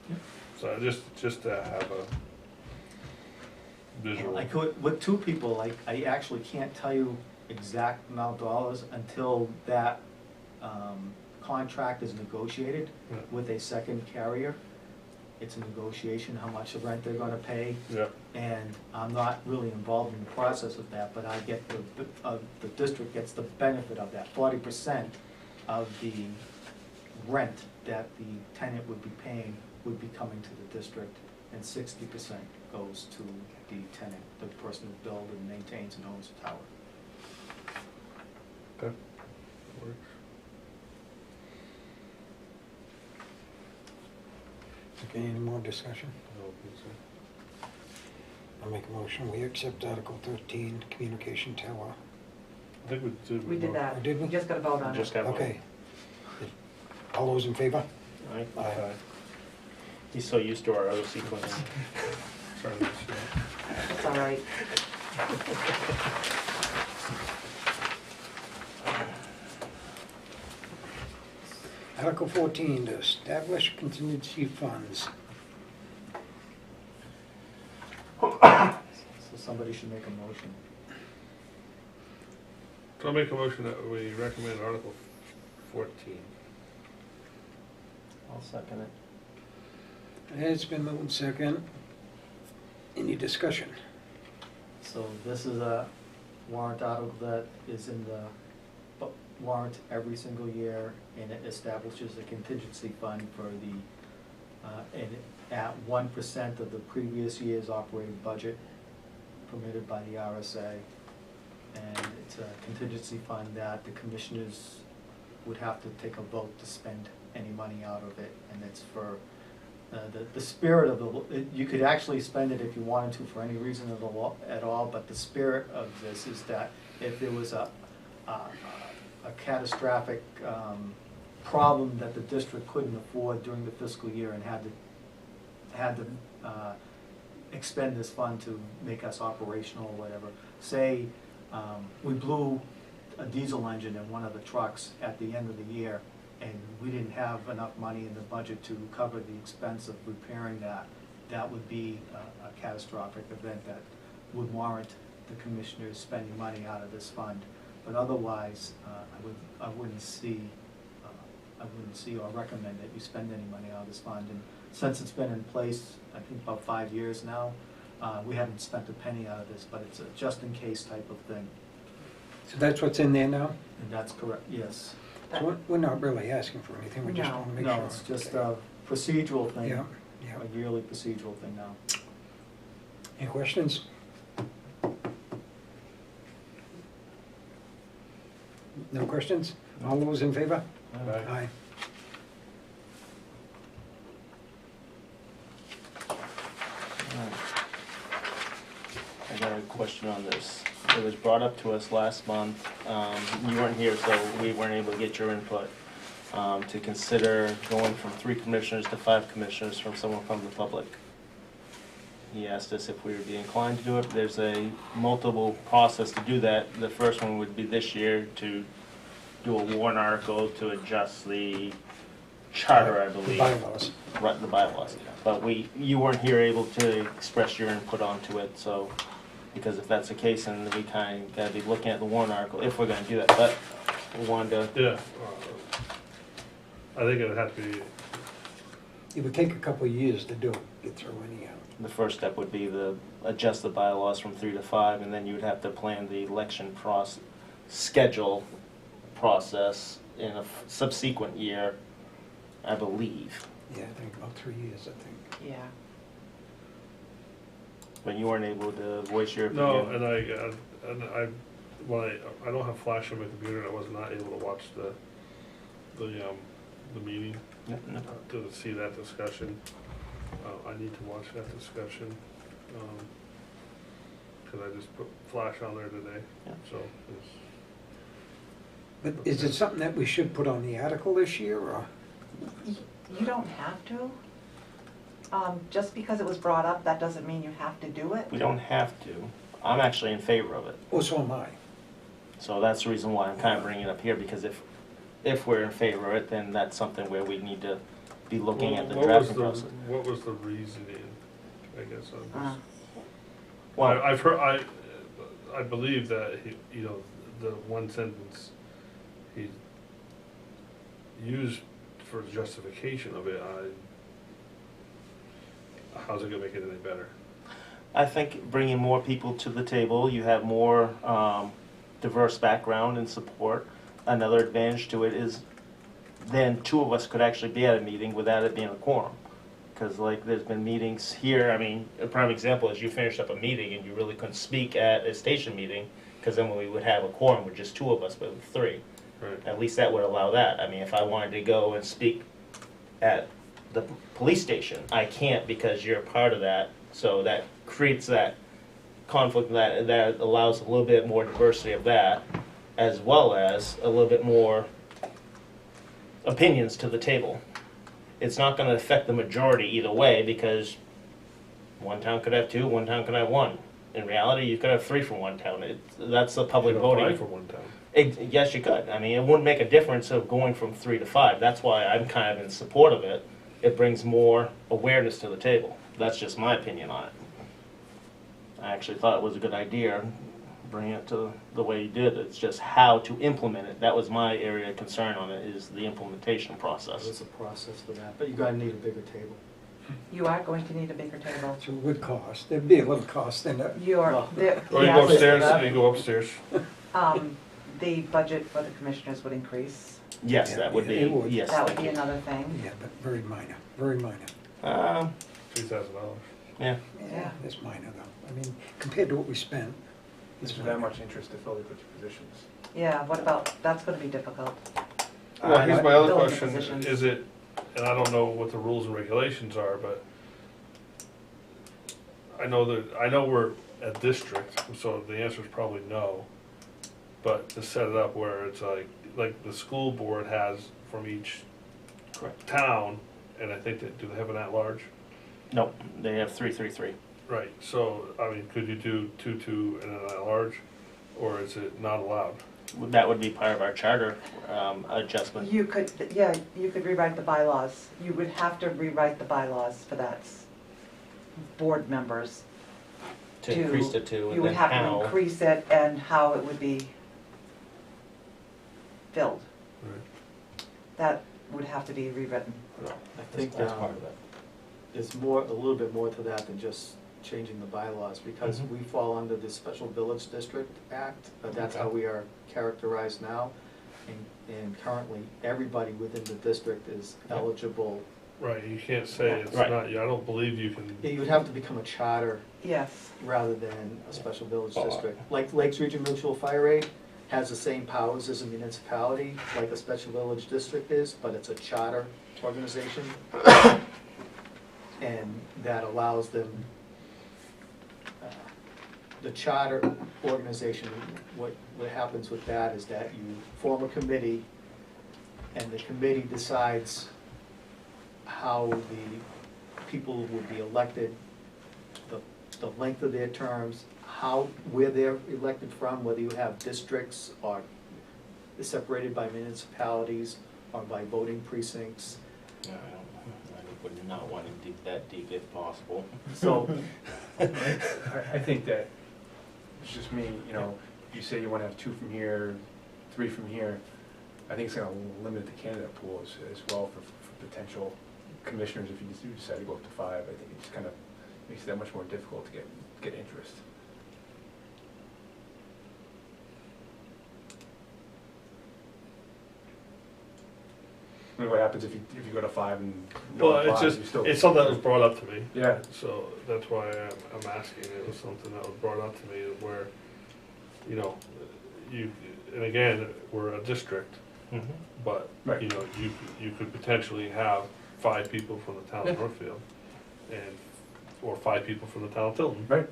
Yeah. So just to have a visual. I could, with 2 people, I actually can't tell you exact amount of dollars until that, contract is negotiated Yeah. with a second carrier. It's a negotiation, how much of rent they're gonna pay, Yeah, and I'm not really involved in the process of that, but I get the district gets the benefit of that. 40% of the rent that the tenant would be paying would be coming to the district, and 60% goes to the tenant, the person who builds and maintains and owns the tower. okay. Works. Okay, any more discussion? I don't think so. I'll make a motion, we accept Article 13, Communication Tower. I think we did. We did that. Oh, did we? We just gotta vote on it. Just got one. Okay. All those in favor? Right? Aye. He's so used to our other sequence. Sorry, let's see. It's all right. Article 14, to establish contingency funds. So somebody should make a motion. So I'll make a motion that we recommend Article 14. I'll second it. It's been moved second. Any discussion? So this is a warrant article that is in the warrant every single year, and it establishes a contingency fund for the, and at 1% of the previous year's operating budget permitted by the RSA. And it's a contingency fund that the commissioners would have to take a vote to spend any money out of it, and it's for, the spirit of the, you could actually spend it if you wanted to for any reason of the law at all, but the spirit of this is that if there was a catastrophic problem that the district couldn't afford during the fiscal year and had to expend this fund to make us operational or whatever. Say we blew a diesel engine in one of the trucks at the end of the year, and we didn't have enough money in the budget to cover the expense of repairing that. That would be a catastrophic event that would warrant the commissioners spending money out of this fund. But otherwise, I wouldn't see or recommend that you spend any money out of this fund. And since it's been in place, I think about 5 years now, we haven't spent a penny out of this, but it's a just-in-case type of thing. So that's what's in there now? And that's correct, yes. So we're not really asking for anything, we just No. want to make sure. No, it's just a procedural thing, Yeah, yeah. a yearly procedural thing now. Any questions? No questions? All those in favor? Aye. Aye. I got a question on this. It was brought up to us last month. You weren't here, so we weren't able to get your input. To consider going from 3 commissioners to 5 commissioners from someone from the public. He asked us if we would be inclined to do it. There's a multiple process to do that. The first one would be this year to do a warrant article to adjust the charter, I The believe. bylaws. Right, the bylaws. But you weren't here able to express your input onto it, so, because if that's the case, then we kind of gotta be looking at the warrant article, if we're gonna do that, but we wanted to, Yeah. I think it'd have to be, It would take a couple of years to do it, get through anyhow. the first step would be to adjust the bylaws from 3 to 5, and then you would have to plan the election schedule process in a subsequent year, I believe. Yeah, I think about 3 years, I think. Yeah. But you weren't able to voice your No, opinion. and I don't have flash on my computer, and I was not able to watch the meeting, No, no. to see that discussion. I need to watch that discussion, cause I just put flash on there today, Yeah. so it's. But is it something that we should put on the article this year, or? You don't have to. Just because it was brought up, that doesn't mean you have to do it. We don't have to. I'm actually in favor of it. Oh, so am I. So that's the reason why I'm kind of bringing it up here, because if we're in favor of it, then that's something where we need to be looking at the drafting process. What was the reasoning, I guess, on Uh, this? Well, I've heard, I believe that he, the one sentence he used for the justification of it, how's it gonna make it any better? I think bringing more people to the table, you have more diverse background and support. Another advantage to it is then two of us could actually be at a meeting without it being a quorum. Because like there's been meetings here, I mean, a prime example is you finished up a meeting and you really couldn't speak at a station meeting, because then we would have a quorum with just two of us, but with three. Right. At least that would allow that. I mean, if I wanted to go and speak at the police station, I can't because you're a part of that. So that creates that conflict that allows a little bit more diversity of that, as well as a little bit more opinions to the table. It's not going to affect the majority either way, because one town could have two, one town could have one. In reality, you could have three from one town. That's the public You could apply voting. for one town. Yes, you could. I mean, it wouldn't make a difference of going from 3 to 5. That's why I'm kind of in support of it. It brings more awareness to the table. That's just my opinion on it. I actually thought it was a good idea, bringing it to the way you did. It's just how to implement it. That was my area of concern on it, is the implementation process. There's a process for that, but you gotta need a bigger table. You are going to need a bigger table. So it would cost, there'd be a little cost in it. You're, Well, Or you yes, go upstairs, and you go upstairs. the budget for the commissioners would increase. Yes, that would be, It would. yes. That would thank be you. another thing. Yeah, but very minor, very minor. $3,000. Yeah. Yeah. It's minor though. I mean, compared to what we spent. Is there that much interest to fill the positions? Yeah, what about, that's gonna be difficult. Well, here's my other Filling the question, positions. is it, and I don't know what the rules and regulations are, but I know we're a district, so the answer is probably no. But to set it up where it's like the school board has from each Correct. town, and I think do they have an at-large? No, they have 333. Right, so, I mean, could you do 2 and an at-large, or is it not allowed? That would be part of our charter adjustment. You could, yeah, you could rewrite the bylaws. You would have to rewrite the bylaws for that. Board members. To increase to 2, You and would then have to how. increase it and how it would be filled. Right. That would have to be rewritten. I think That's part of it. there's more, a little bit more to that than just changing the bylaws, because Mhm. we fall under the Special Village District Act, that's Okay. how we are characterized now. And currently, everybody within the district is Yeah. eligible. Right, you can't say it's Right. not, I don't believe you can, You would have to become a charter Yes. rather than a special village Well, district. Like Lakes Region Mutual Fire Aid has the same powers as a municipality, like a special village district is, but it's a charter organization. And that allows them, the charter organization, what happens with that is that you form a committee, and the committee decides how the people would be elected, the length of their terms, where they're elected from, whether you have districts or separated by municipalities or by voting precincts. I would not want to dig that deep if possible. So, I think that, it's just me, you say you want to have 2 from here, 3 from here. I think it's going to limit the candidate pool as well for potential commissioners. If you do decide to go up to 5, I think it just kind of makes it that much more difficult to get interest. I mean, what happens if you go to 5 and no one Well, it's applies, just, you still. it's something that was brought up to me. Yeah, So that's why I'm asking. It was something that was brought up to me where, you know, and again, we're a district, Mhm. but, Right. you know, you could potentially have 5 people from the town of Yeah. Northfield or 5 people from the town of Tilton. right,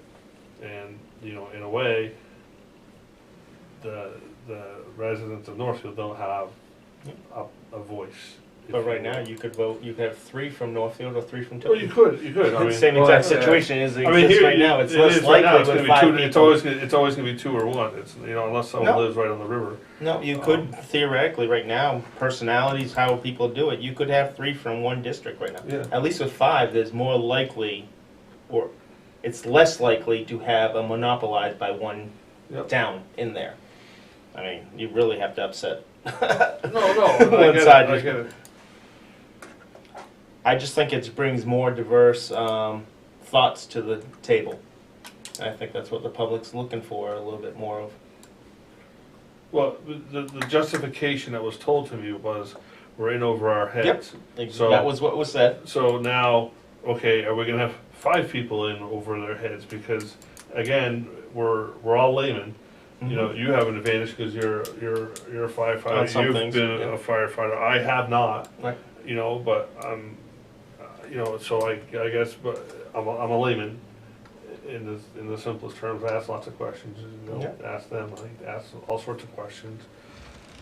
And, you know, in a way, the residents of Northfield don't have a voice. if But right will. now, you could vote, you could have 3 from Northfield or 3 from Well, you Tilton. could, I mean. Same well, exact that's, situation as it I mean, exists here, right now, it's it less is right now, likely it's with gonna 5 be people. it's always gonna be 2 or 1, it's, you know, unless someone No. lives right on the river. No, you could theoretically, right now, personalities, how people do it, you could have 3 from one district right now. Yeah. At least with 5, there's more likely, or it's less likely to have a monopolized by one Yep. town in there. I mean, you really have to upset. No, I One get side it, I is- get it. I just think it brings more diverse thoughts to the table. And I think that's what the public's looking for, a little bit more of. Well, the justification that was told to me was, we're in over our heads. So- That was what was said. So now, okay, are we gonna have 5 people in over their heads? Because, again, we're all laymen. You know, you have an advantage because you're a On firefighter, some you've things, been yeah. a firefighter, I have not. Right. You know, but you know, so I guess, but I'm a layman in the simplest terms. I ask lots of questions, you know, ask them, I ask all sorts of questions.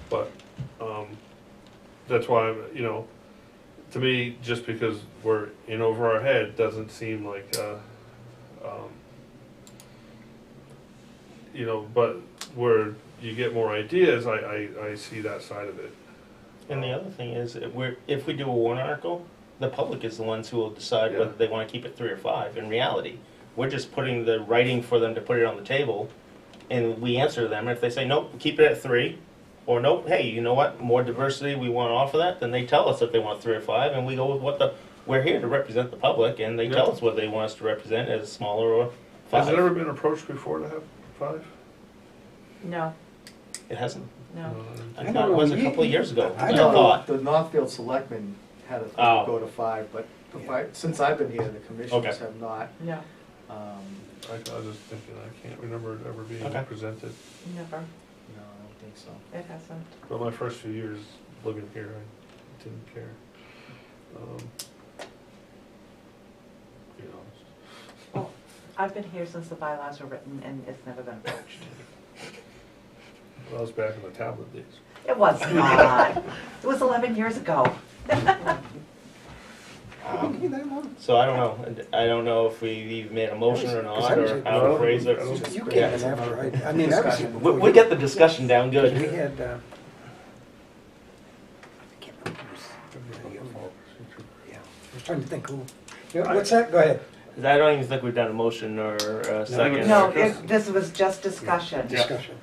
But, that's why, you know, to me, just because we're in over our head doesn't seem like, you know, but where you get more ideas, I see that side of it. And the other thing is, if we do a warrant article, the public is the ones who will decide Yeah. whether they want to keep it 3 or 5. In reality, we're just putting the writing for them to put it on the table, and we answer them. If they say, nope, keep it at 3, or nope, hey, you know what, more diversity, we want to offer that, then they tell us if they want 3 or 5, and we go with we're here to represent the public, and they Yeah. tell us what they want us to represent as smaller or 5. Has it ever been approached before to have 5? No, It hasn't. no. I I thought don't it was know, a couple of years ago. I I don't thought. The Northfield Selectmen had a thing Oh. to go to 5, but the Yeah. since I've been here, the commissioners Okay. have not. No, I was just thinking, I can't remember it ever being Okay. presented. never. No, I don't think so. It hasn't. But my first few years living here, I didn't care. You know, Well, I've been here since the bylaws were written and it's never been approached. I was back in the tablet days. It was not. It was 11 years ago. So I don't know. I don't know if we've made a motion or not, Because I was- or how to phrase it. You came in after, I mean, I was here We before we you. get the discussion down We good. had, I can't remember who's, yeah, I was trying to think who, yeah, what's that, go ahead, I don't even think we've done a motion or a second. No, this was just discussion. discussion.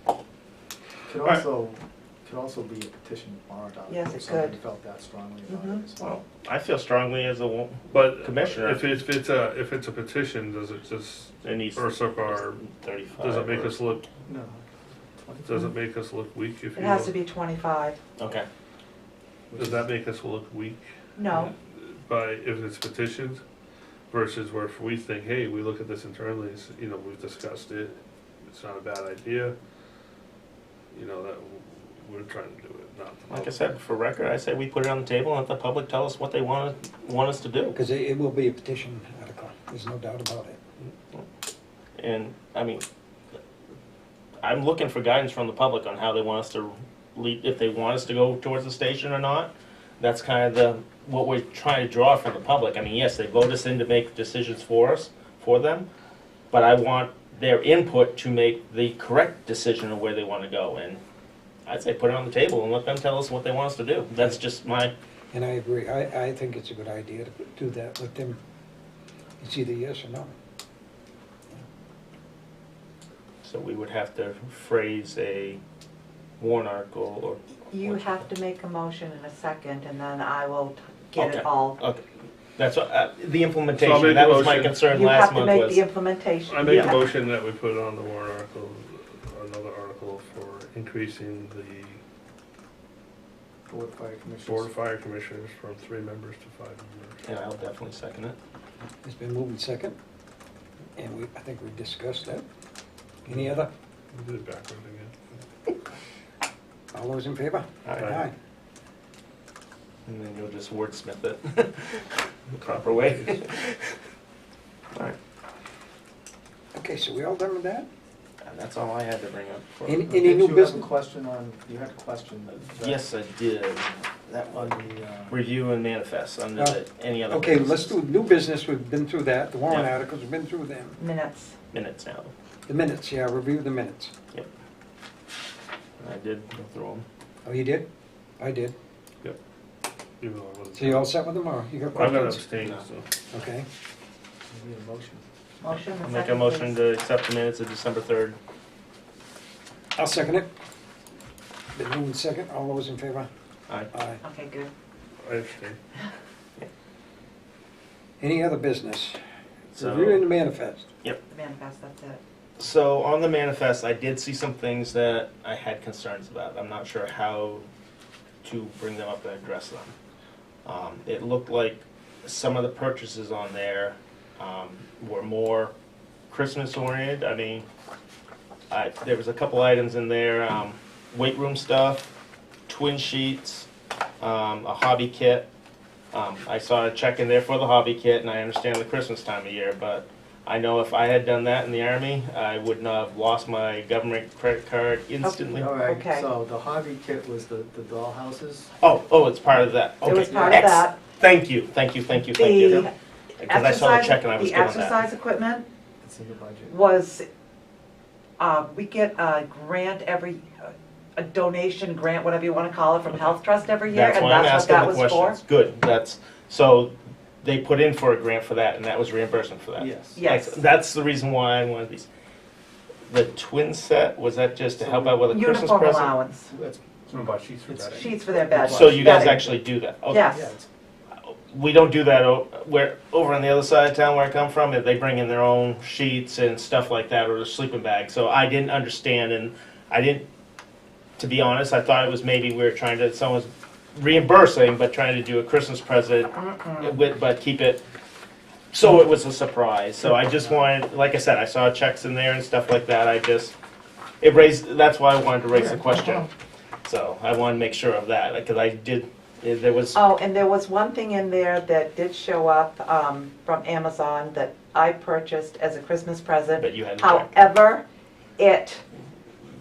Could Alright. also be a petition warrant article. Yes, it if somebody could. felt that strongly about Mhm. it as well. Well, I feel strongly as a But Commissioner. if it's a petition, does it just, it needs Ursuk, or 35. does it make or- us look, No. does it make us look weak if It you has to look? be 25. Okay. Does that make us look weak? No, By, if it's petitions versus where if we think, hey, we look at this internally, you know, we've discussed it, it's not a bad idea, you know, that we're trying to do it, not the Like I public. said, for record, I say we put it on the table and let the public tell us what they want us to do. Because it will be a petition article, there's no doubt about it. And, I mean, I'm looking for guidance from the public on how they want us to lead, if they want us to go towards the station or not. That's kind of what we're trying to draw from the public. I mean, yes, they vote us in to make decisions for them, but I want their input to make the correct decision of where they want to go. And I'd say put it on the table and let them tell us what they want us to do. That's just my, And I agree, I think it's a good idea to do that, let them, it's either yes or no. so we would have to phrase a warrant article or. you have to make a motion in a second and then I will get Okay. it all. Okay, that's what, the So I'll implementation, make that a was my motion. concern You last have to month make was. the implementation. I make a Yeah. motion that we put on the warrant article, another article for increasing Board of Fire Commissioners. Board of Fire Commissioners from 3 members to 5 members. And I'll definitely second it. It's been moved and second, and I think we discussed that. Any other? We'll do it backwards again. All those in favor? Aye. And then you'll just wordsmith it the proper way. All right, Okay, so we all done with that? and that's all I had to bring up. for- Any Did new you have a business? question on, you had a question that- Yes, I did. That on one, the, review and manifest under Oh, the, any other. Okay, let's businesses. do new business, we've been through that, the warrant Yeah. articles, we've been through them. Minutes. Minutes now. The minutes, yeah, review the minutes. I did go through them. Oh, you did? I did. Even though I wasn't. So you all set with them, or you got I'm gonna questions? abstain, No. so. Okay, you need a motion. Motion I'll and make a second, motion please. to accept the minutes of December 3rd. I'll second it. Been moved and second, all those in favor? Aye. Aye. Okay, good. I abstain. Any other business? So- Review and manifest. The manifest, that's it. So on the manifest, I did see some things that I had concerns about. I'm not sure how to bring them up and address them. It looked like some of the purchases on there were more Christmas oriented. I mean, there was a couple items in there, weight room stuff, twin sheets, a hobby kit. I saw a check in there for the hobby kit, and I understand the Christmas time of year, but I know if I had done that in the Army, I would not have lost my government credit card instantly. All right, Okay. so the hobby kit was the doll houses. Oh, it's part of that. It was Okay. part of that. Thank you. The Because I saw the exercise, check and I was the good on that. exercise equipment It's in the budget. was, we get a grant a donation grant, whatever you wanna call it, from Health Trust every year, That's and why I'm that's what asking that the was for. questions. Good, so they put in for a grant for that and that was reimbursement for that? Yes. Yes. That's the reason why I wanted these. The twin set, was that just to help out with a Christmas Uniform present? allowance, That's, Someone bought sheets for It's that. sheets for their beds. So you guys bedding. actually do that? Okay. Yes. yeah, it's, We don't do that where, over on the other side of town where I come from, they bring in their own sheets and stuff like that, or a sleeping bag. So I didn't understand, and to be honest, I thought it was maybe we were trying to, someone's reimbursing, but trying to do a Christmas present, but keep it, so it was a surprise. So I just wanted, like I said, I saw checks in there and stuff like that, that's why I wanted to raise the question. So I wanted to make sure of that, because there was. Oh, and there was one thing in there that did show up from Amazon that I purchased as a Christmas present. But you had to check. However, it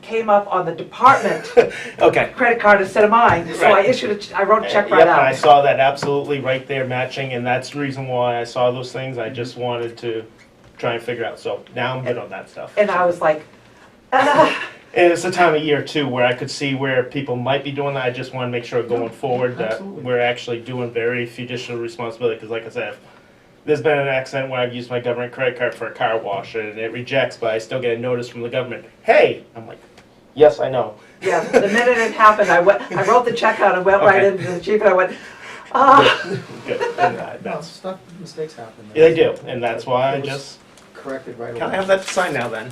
came up on the department Okay. credit card instead of mine, so I Right. I wrote a check right Yep, and I out. saw that absolutely right there matching, and that's the reason why I saw those things. I just wanted to try and figure out. So now I'm good on that stuff. And I was like, And it's the time of year too where I could see where people might be doing that. I just want to make sure going forward that absolutely. we're actually doing very judicial responsibility. Because like I said, if there's been an accident where I've used my government credit card for a car wash and it rejects, but I still get a notice from the government, hey, I'm like, yes, I know. yeah, the minute it happened, I wrote the check out and went right Okay. into the chief and I went, ah. Good. And no, that's, stuff, mistakes happen. yeah, they do, and that's why I It was just. corrected right away. Can I have that sign now then?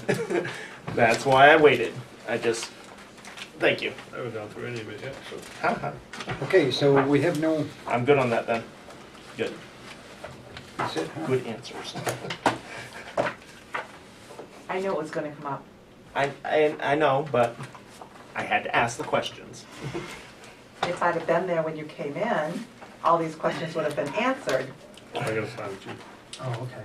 That's why I waited. Thank you. I haven't gone through any of it yet, so. Haha. Okay, so we have no, I'm good on that then. Good. that's it, huh? Good answers. I knew it was gonna come up. I know, but I had to ask the questions. If I'd have been there when you came in, all these questions would have been answered. I gotta sign it too. Oh, okay.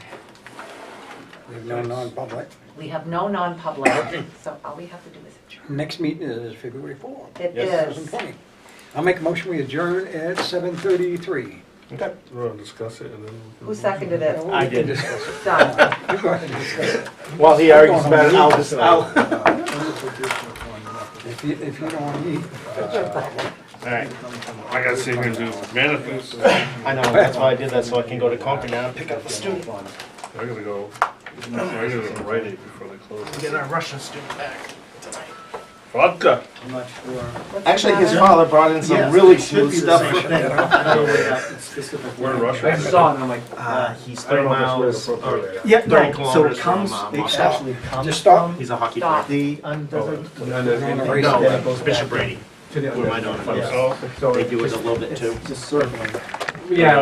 We have no non-public. We have no non-public, so all we have to do is adjourn. Next meeting is February 4th, It Yes. is. 2020. I'll make a motion, we adjourn at 7:33. Okay. We're gonna discuss it and then. Who seconded it? I did. Discuss it. Done. You go ahead and discuss it. While he argues about it, I'll. If you don't want to eat, that's your problem. Alright. I gotta sit here and do manifest. I know, that's why I did that, so I can go to Concord now and pick up the student. I gotta go Rite Aid before they close. Get our Russian student back tonight. Vodka. I'm not sure. What's Actually, the his matter? father brought in some Yes, really it should smooth be the stuff. same thing. I don't know what that specific. We're in Russia. I saw it and I'm like, He's I don't 30 know if it's miles, where the or appropriate yeah, 30 no, so it kilometers comes, from it Moscow. actually comes Just stop. from He's a hockey Stop. player. the, No, No, that goes Bishop back Brady. To the Who am I doing? undesignated fund Yeah. balance. So They do it a little bit too. Just circling. Yeah,